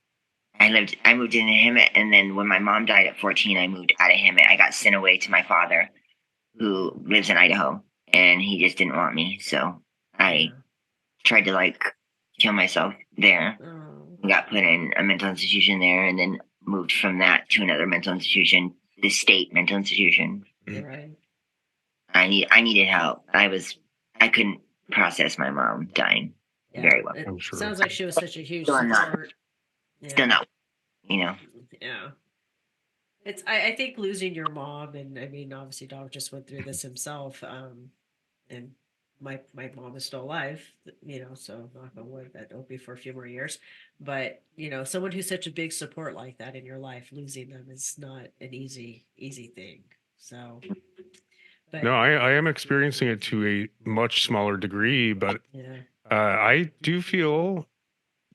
I moved into Hemet, and then when my mom died at 14, I moved out of Hemet. I got sent away to my father, who lives in Idaho, and he just didn't want me, so I tried to kill myself there. Oh. Got put in a mental institution there, and then moved from that to another mental institution, the state mental institution. Right. I needed help. I couldn't process my mom dying very well. It I'm sure. sounds like she was such a huge Still not. support. Still not, Yeah. It's I think losing your mom, and I mean obviously Dog just went through this himself. And my mom is still alive, so knock on wood that it'll be for a few more years. But someone who's such a big support like that in your life, losing them is not an easy thing. So but No, I am experiencing it to a much smaller degree, but yeah. I do feel,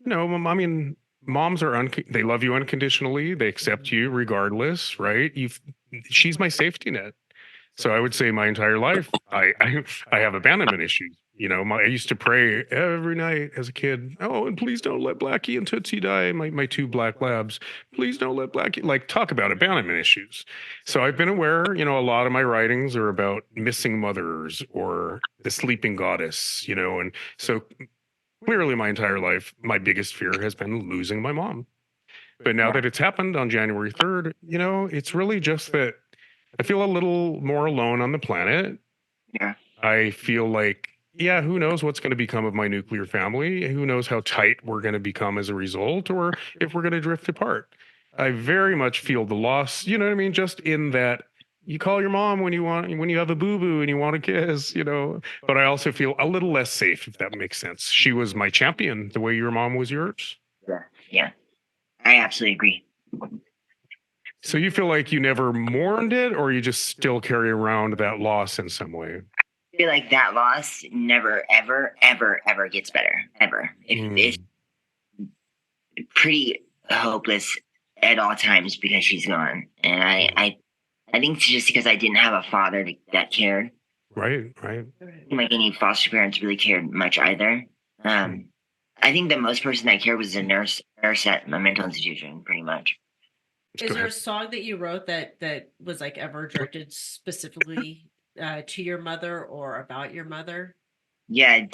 I mean, moms are they love you unconditionally. They accept you regardless, right? She's my safety net. So I would say my entire life, I have abandonment issues. I used to pray every night as a kid. Oh, and please don't let Blackie and Tootsie die. My two black labs. Please don't let Blackie, talk about abandonment issues. So I've been aware, a lot of my writings are about missing mothers or the sleeping goddess, and so clearly my entire life, my biggest fear has been losing my mom. But now that it's happened on January 3rd, it's really just that I feel a little more alone on the planet. Yeah. I feel like, who knows what's going to become of my nuclear family? Who knows how tight we're going to become as a result, or if we're going to drift apart? I very much feel the loss, you know what I mean? Just in that you call your mom when you have a boo-boo and you want a kiss, but I also feel a little less safe, if that makes sense. She was my champion the way your mom was yours. Yeah. I absolutely agree. So you feel like you never mourned it, or you just still carry around that loss in some way? I feel like that loss never, ever, ever, ever gets better. Ever. It's pretty hopeless at all times because she's gone. And I think it's just because I didn't have a father that cared. Right. Like any foster parents really cared much either. I think the most person that cared was a nurse at my mental institution, pretty much. Is there a song that you wrote that was ever directed specifically to your mother or about your mother? Yeah,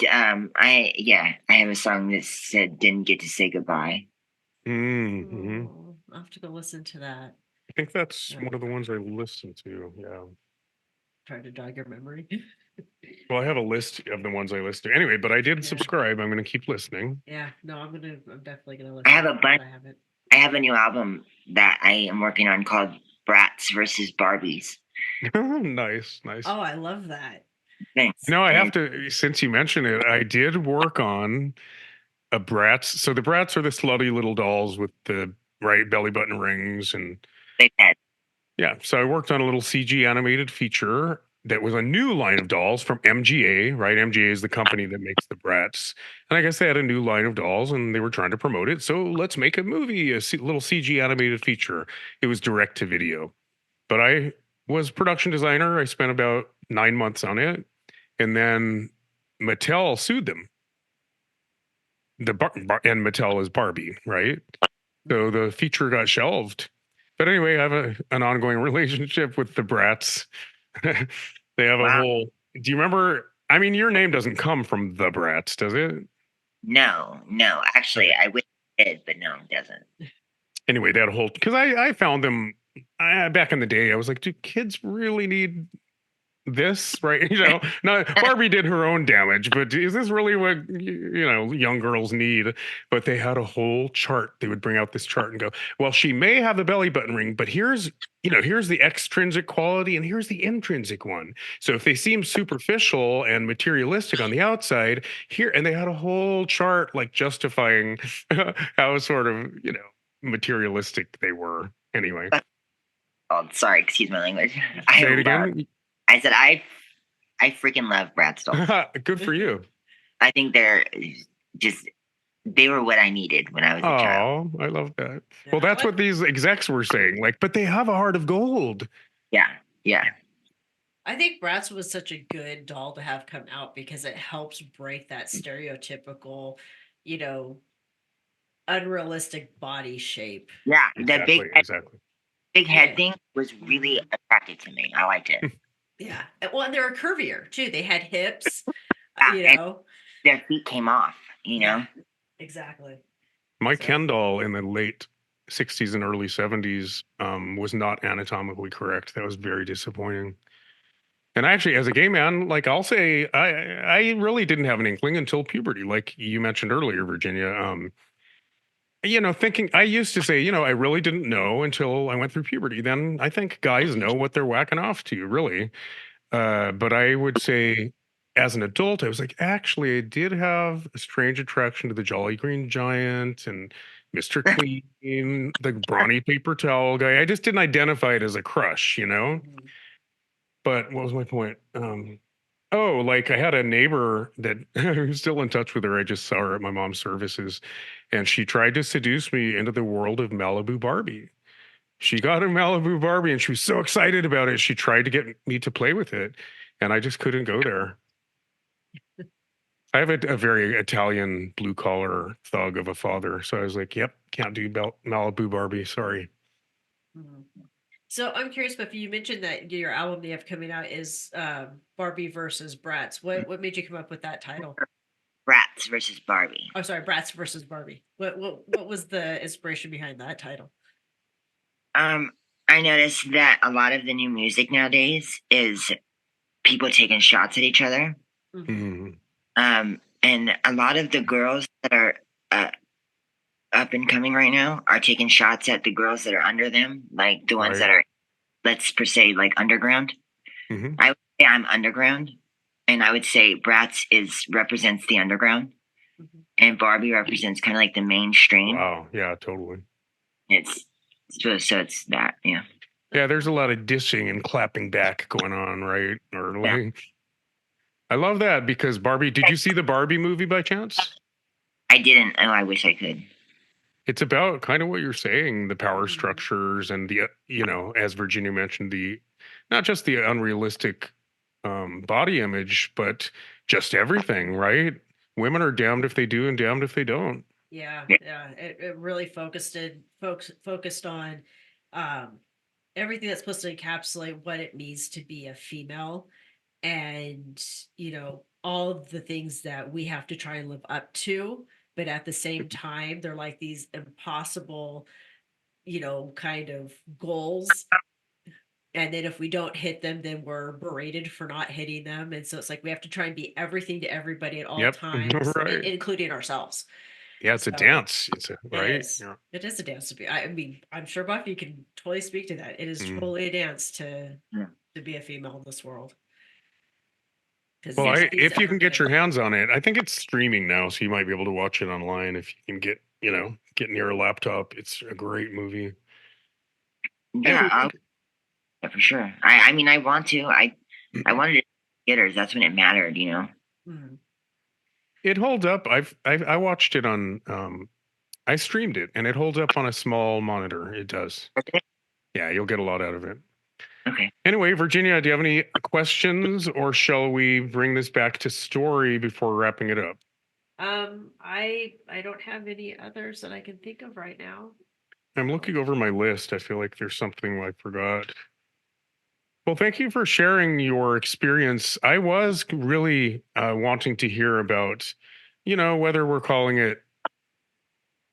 I have a song that said "Didn't Get to Say Goodbye." Mm-hmm. Oh, I'll have to go listen to that. I think that's one of the ones I listened to. Yeah. Trying to jog your memory. Well, I have a list of the ones I listened to. Anyway, but I did subscribe. I'm going to keep listening. Yeah, no, I'm definitely gonna listen. I have a bunch. I haven't. I have a new album that I am working on called Bratts versus Barbies. Nice. Oh, I love that. Thanks. No, I have to, since you mentioned it, I did work on a Bratz. So the Bratz are the slutty little dolls with the belly button rings and yeah. So I worked on a little CG animated feature that was a new line of dolls from MGA, right? MGA is the company that makes the Bratz. And I guess they had a new line of dolls and they were trying to promote it. So let's make a movie, little CG animated feature. It was direct to video. But I was production designer. I spent about 9 months on it. And then Mattel sued them. And Mattel is Barbie, right? So the feature got shelved. But anyway, I have an ongoing relationship with the Bratz. They have a whole. Do you remember? I mean, your name doesn't come from the Bratz, does it? No. Actually, I wish did, but no, it doesn't. Anyway, that whole because I found them back in the day. I was like, do kids really need this, right? Now Barbie did her own damage, but is this really what young girls need? But they had a whole chart. They would bring out this chart and go, well, she may have a belly button ring, but here's the extrinsic quality and here's the intrinsic one. So if they seem superficial and materialistic on the outside here, and they had a whole chart like justifying how sort of materialistic they were. Anyway, Oh, sorry, excuse my language. say it again. I said I freaking love Bratz dolls. Good for you. I think they were what I needed when I was a child. Oh, I love that. Yeah, Well, that's what these execs were saying. Like, but they have a heart of gold. Yeah. I think Bratz was such a good doll to have come out because it helps break that stereotypical, unrealistic body shape. Yeah, Exactly. big head thing was really attractive to me. I liked it. Yeah. Well, and they were curvier too. They had hips, Yeah, their feet came off, Yeah, exactly. My So- Ken doll in the late 60s and early 70s was not anatomically correct. That was very disappointing. And actually, as a gay man, like I'll say, I really didn't have an inkling until puberty, like you mentioned earlier, Virginia. Thinking I used to say, I really didn't know until I went through puberty. Then I think guys know what they're whacking off to, really. But I would say, as an adult, I was like, actually, I did have a strange attraction to the Jolly Green Giant and Mr. Clean, the brawny paper towel guy. I just didn't identify it as a crush, Mhm. But what was my point? Oh, like I had a neighbor that who's still in touch with her. I just saw her at my mom's services, and she tried to seduce me into the world of Malibu Barbie. She got a Malibu Barbie and she was so excited about it. She tried to get me to play with it, and I just couldn't go there. I have a very Italian blue collar thug of a father. So I was like, yep, can't do Malibu Barbie. Sorry. Mhm. So I'm curious, Buffy, you mentioned that your album you have coming out is Barbie versus Bratz. What made you come up with that title? Bratz versus Barbie. Oh, sorry, Bratz versus Barbie. What was the inspiration behind that title? I noticed that a lot of the new music nowadays is people taking shots at each other. Mhm. And a lot of the girls that are up and coming right now are taking shots at the girls that are under them, like the ones Right. that are, let's per se, like underground. Mhm. I would say I'm underground, and I would say Bratz represents the underground, Mhm. and Barbie represents kind of like the mainstream. Wow. Yeah, totally. It's so it's that, yeah. Yeah, there's a lot of dishing and clapping back going on, right? Or Yeah. like, I love that because Barbie. Did you see the Barbie movie by chance? I didn't. Oh, I wish I could. It's about kind of what you're saying, the power Mhm. structures and the, as Virginia mentioned, the not just the unrealistic body image, but just everything, right? Women are damned if they do and damned if they don't. Yeah, Yeah. yeah. It really focused on everything that's supposed to encapsulate what it means to be a female, and all of the things that we have to try and live up to, but at the same time they're like these impossible kind of goals, and then if we don't hit them then we're berated for not hitting them, and so it's like we have to try and be everything to everybody at all Yep. times, Right. including ourselves. Yeah, it's a So, dance. It's a It right. is. Yeah. It is a dance to be. I mean, I'm sure Buffy can totally speak to that. It is Mm. totally a dance to Yeah. be a female in this world. 'Cause Well, nobody's if you ever can get been. your hands on it, I think it's streaming now, so you might be able to watch it online if you can get near a laptop. It's a great movie. Yeah, yeah, for sure. I mean, I want to. I wanted to theaters. That's when it mattered, Mhm. It holds up. I watched it on I streamed it and it holds up on a small monitor. It does. Okay. Yeah, you'll get a lot out of it. Okay. Anyway, Virginia, do you have any questions or shall we bring this back to story before wrapping it up? I don't have any others that I can think of right now. I'm looking over my list. I feel like there's something I forgot. Well, thank you for sharing your experience. I was really wanting to hear about, whether we're calling it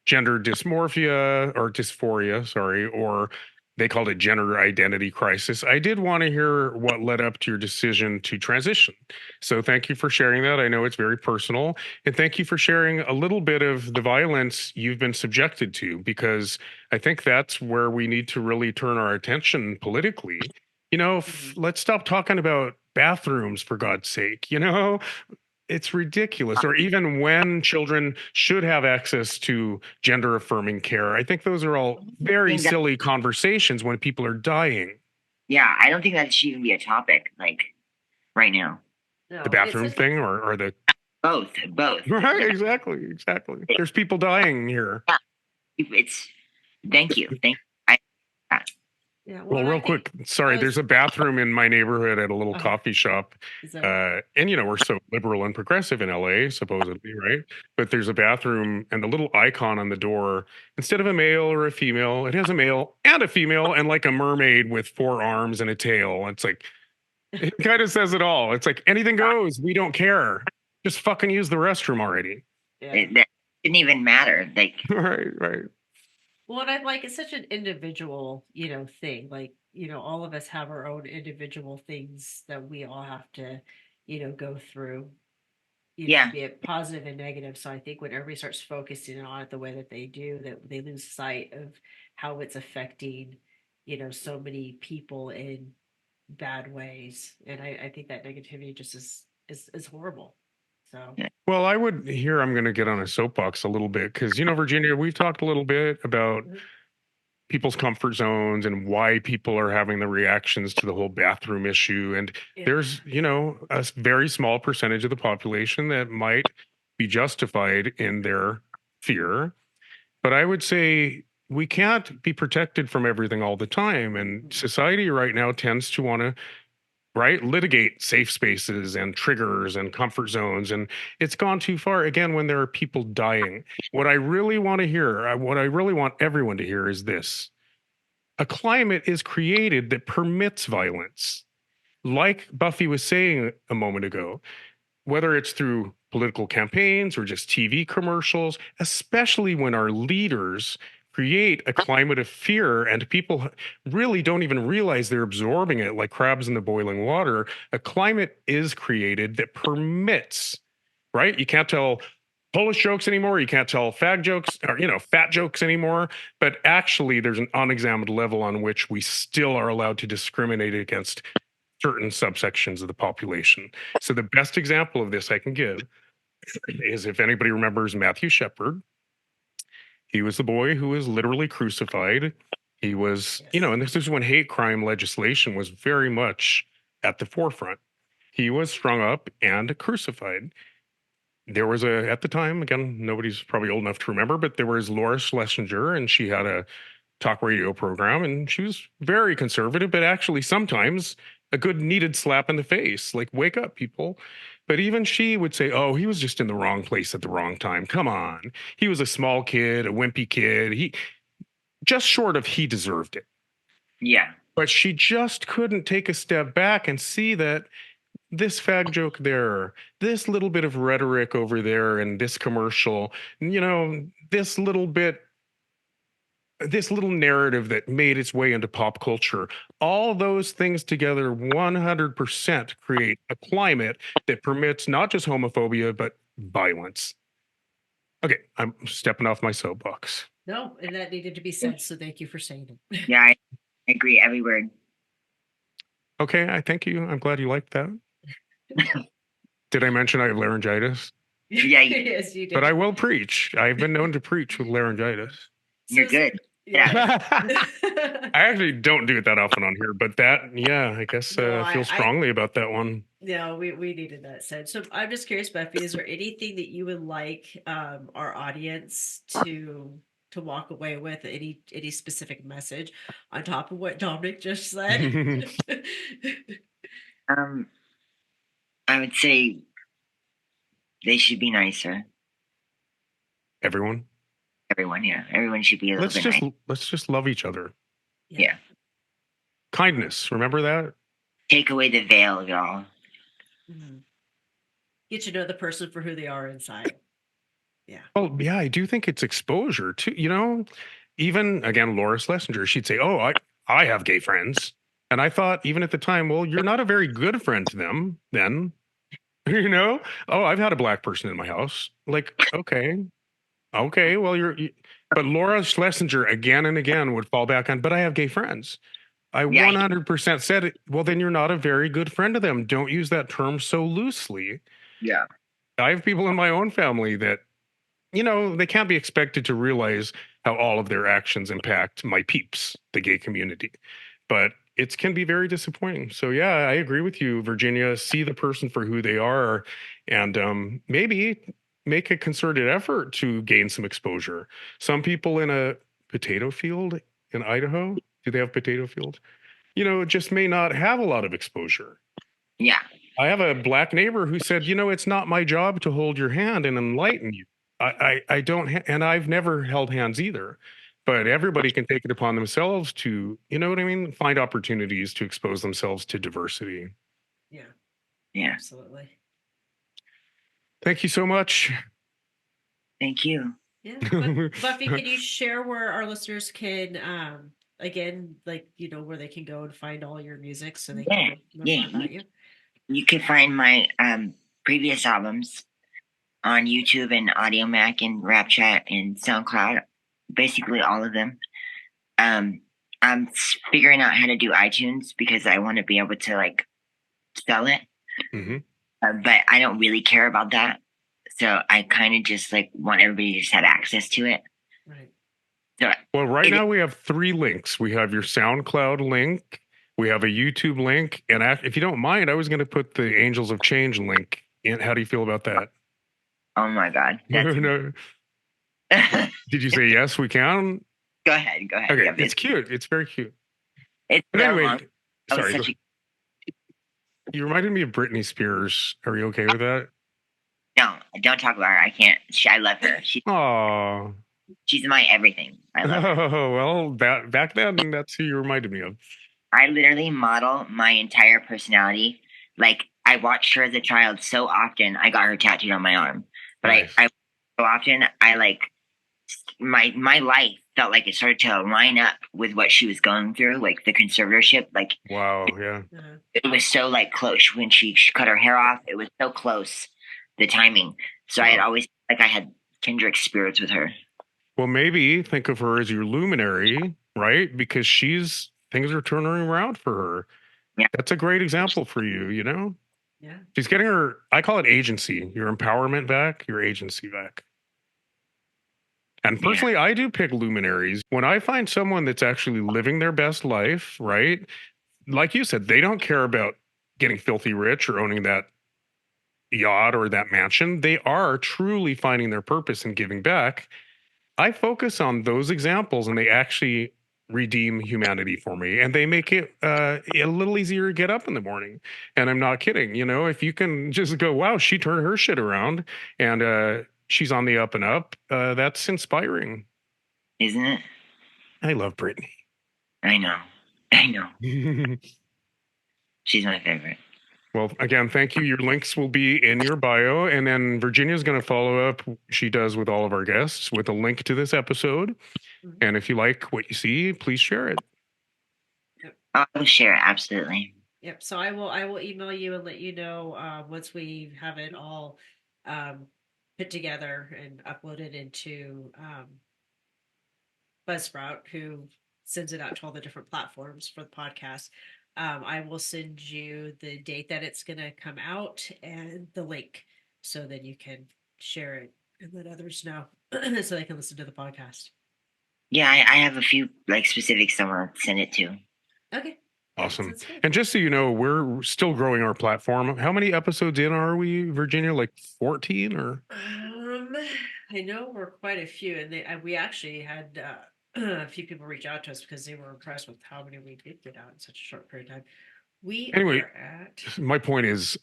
gender dysmorphia or dysphoria, sorry, or they called it gender identity crisis. I did want to hear what led up to your decision to transition. So thank you for sharing that. I know it's very personal. And thank you for sharing a little bit of the violence you've been subjected to, because I think that's where we need to really turn our attention politically. Let's stop talking about bathrooms, for God's sake. It's ridiculous. Or even when children should have access to gender affirming care. I think those are all very silly conversations when people are dying. Yeah, I don't think that should even be a topic, like, right now. No, The bathroom thing or the Both. right, exactly. There's people dying here. It's thank you. Yeah, Well, real quick, sorry, there's a bathroom in my neighborhood at a little coffee shop. And we're so liberal and progressive in LA, supposedly, right? But there's a bathroom and the little icon on the door, instead of a male or a female, it has a male and a female and like a mermaid with 4 arms and a tail. It's like, it kind of says it all. It's like anything goes. We don't care. Just fucking use the restroom already. Yeah. That didn't even matter. Like, right. Well, and I like it's such an individual, thing. Like, all of us have our own individual things that we all have to, go through. Yeah. Be it positive and negative. So I think when everybody starts focusing on it the way that they do, that they lose sight of how it's affecting, so many people in bad ways. And I think that negativity just is horrible. So Well, I'm going to get on a soapbox a little bit because, Virginia, we've talked a little bit about people's comfort zones and why people are having the reactions to the whole bathroom issue. And there's, a very small percentage of the population that might be justified in their fear. But I would say we can't be protected from everything all the time. And society right now tends to want to litigate safe spaces and triggers and comfort zones. And it's gone too far again when there are people dying. What I really want to hear, what I really want everyone to hear is this: a climate is created that permits violence. Like Buffy was saying a moment ago, whether it's through political campaigns or just TV commercials, especially when our leaders create a climate of fear and people really don't even realize they're absorbing it like crabs in the boiling water. A climate is created that permits, right? You can't tell Polish jokes anymore. You can't tell fat jokes anymore. But actually, there's an unexamined level on which we still are allowed to discriminate against certain subsections of the population. So the best example of this I can give is, if anybody remembers Matthew Shepard, he was the boy who was literally crucified. He was, and this is when hate crime legislation was very much at the forefront. He was strung up and crucified. There was at the time, again, nobody's probably old enough to remember, but there was Laura Schlesinger, and she had a talk radio program, and she was very conservative, but actually sometimes a good needed slap in the face, like, wake up, people. But even she would say, oh, he was just in the wrong place at the wrong time. Come on. He was a small kid, a wimpy kid. He just short of he deserved it. Yeah. But she just couldn't take a step back and see that this fag joke there, this little bit of rhetoric over there in this commercial, this little narrative that made its way into pop culture, all those things together 100% create a climate that permits not just homophobia, but violence. Okay, I'm stepping off my soapbox. No, and that needed to be said, so thank you for saying it. Yeah, I agree, every word. Okay, I thank you. I'm glad you liked that. Did I mention I have laryngitis? Yeah, yes, you did. But I will preach. I've been known to preach with laryngitis. You're good. Yeah. I actually don't do it that often on here, but I guess I feel strongly about that one. No, we needed that said. So I'm just curious, Buffy, is there anything that you would like our audience to walk away with, any specific message on top of what Dominic just said? I would say they should be nicer. Everyone, yeah. Everyone should be a little bit nice. Let's just love each other. Yeah. Kindness, remember that? Take away the veil, y'all. Mm-hmm. Get to know the person for who they are inside. Yeah. Well, yeah, I do think it's exposure too. Even again, Laura Schlesinger, she'd say, "Oh, I have gay friends," and I thought even at the time, well, you're not a very good friend to them then. Oh, I've had a black person in my house. Like, okay, well, but Laura Schlesinger again and again would fall back on, but I have gay friends. I Yeah. 100% said it. Well, then you're not a very good friend to them. Don't use that term so loosely. Yeah. I have people in my own family that, they can't be expected to realize how all of their actions impact my peeps, the gay community. But it can be very disappointing. So, yeah, I agree with you, Virginia. See the person for who they are and maybe make a concerted effort to gain some exposure. Some people in a potato field in Idaho, do they have potato fields? Just may not have a lot of exposure. Yeah. I have a black neighbor who said, it's not my job to hold your hand and enlighten you. I don't, and I've never held hands either. But everybody can take it upon themselves to, you know what I mean? Find opportunities to expose themselves to diversity. Yeah. Yeah. Absolutely. Thank you so much. Thank you. Yeah. Buffy, can you share where our listeners can, again, like, where they can go and find all your music so they can learn more about you? You can find my previous albums on YouTube and Audio Mac and Rap Chat and SoundCloud, basically all of them. I'm figuring out how to do iTunes because I want to be able to like sell it, but I don't really care about that. So I kind of just like want everybody to just have access to it. Right. So well, right now we have 3 links. We have your SoundCloud link. We have a YouTube link. And if you don't mind, I was going to put the Angels of Change link in. How do you feel about that? Oh my God. No. Did you say yes, we can? Go ahead. Okay, Yeah, it's cute. It's very cute. It's But anyway, long. sorry. You reminded me of Britney Spears. Are you okay with that? No, don't talk about her. I can't. I love her. She's my everything. I love her. Oh, well, back then, that's who you reminded me of. I literally model my entire personality. Like, I watched her as a child so often, I got her tattooed on my arm. But Nice. I so often, I like, my life felt like it started to line up with what she was going through, like the conservatorship. Like, Wow, yeah. it was so like close when she cut her hair off. It was so close, the timing. So I had always, like, I had kindred spirits with her. Well, maybe think of her as your luminary, right? Because things are turning around for her. Yeah. That's a great example for you, Yeah. She's getting her, I call it agency, your empowerment back, your agency back. And personally, I do pick luminaries. When I find someone that's actually living their best life, right? Like you said, they don't care about getting filthy rich or owning that yacht or that mansion. They are truly finding their purpose and giving back. I focus on those examples and they actually redeem humanity for me and they make it a little easier to get up in the morning. And I'm not kidding. If you can just go, wow, she turned her shit around and she's on the up and up, that's inspiring. Isn't it? I love Britney. I know. She's my favorite. Well, again, thank you. Your links will be in your bio. And then Virginia's going to follow up. She does with all of our guests with a link to this episode. And if you like what you see, please share it. I will share it. Absolutely. Yep. So I will email you and let you know once we have it all put together and uploaded into Buzzsprout, who sends it out to all the different platforms for the podcast. I will send you the date that it's going to come out and the link so that you can share it and let others know so they can listen to the podcast. Yeah, I have a few like specifics I want to send it to. Okay. Awesome. And just so you know, we're still growing our platform. How many episodes in are we, Virginia? Like 14 or? I know we're quite a few, and we actually had a few people reach out to us because they were impressed with how many we did get out in such a short period of time. Anyway, my point is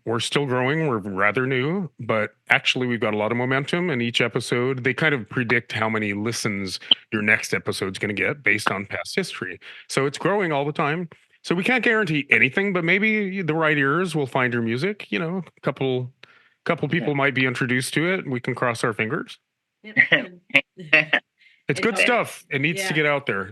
we're still growing. We're rather new, but actually we've got a lot of momentum. And each episode, they kind of predict how many listens your next episode's going to get based on past history. So it's growing all the time. So we can't guarantee anything, but maybe the right ears will find your music, a couple couple people might be introduced to it. We can cross our fingers. Yep. It's good stuff. It needs to get out there.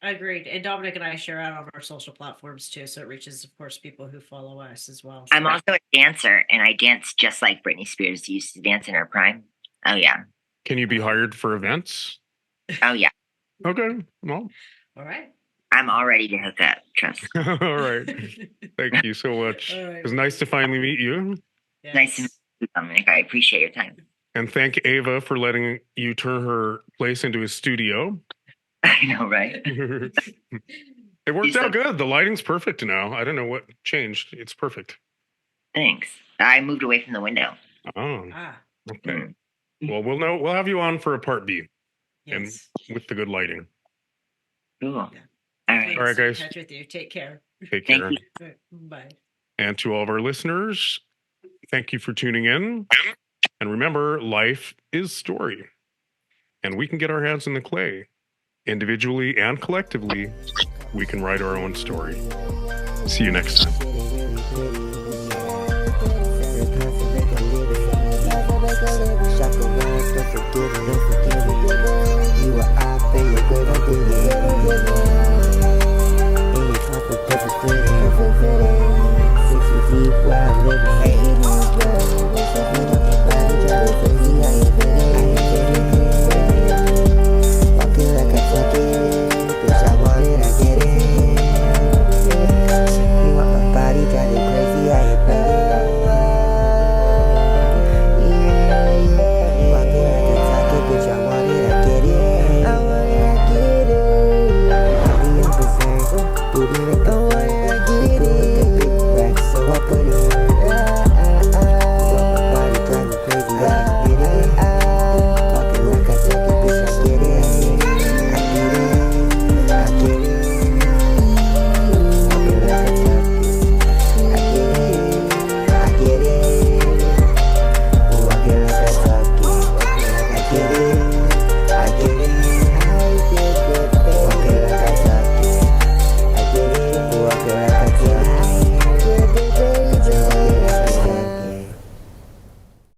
Agreed. And Dominic and I share out on our social platforms too, so it reaches, of course, people who follow us as well. I'm also a dancer, and I dance just like Britney Spears used to dance in her prime. Oh yeah. Can you be hired for events? Oh yeah. Okay. Well. All right. I'm all ready to hook up. Trust. All right. Thank you so much. All right. It was nice to finally meet you. Yes. Nice to meet you, Dominic. I appreciate your time. And thank Ava for letting you turn her place into a studio. I know, right? It worked out good. The lighting's perfect now. I don't know what changed. It's perfect. Thanks. I moved away from the window. Oh, Ah, okay. Well, we'll have you on for a part B yes. and with the good lighting. Cool. Yeah. All right. All right, guys. Touch with you. Take care. Take Thank care. you. All right, bye. And to all of our listeners, thank you for tuning in. And remember, life is story. And we can get our hands in the clay. Individually and collectively, we can write our own story. See you next time.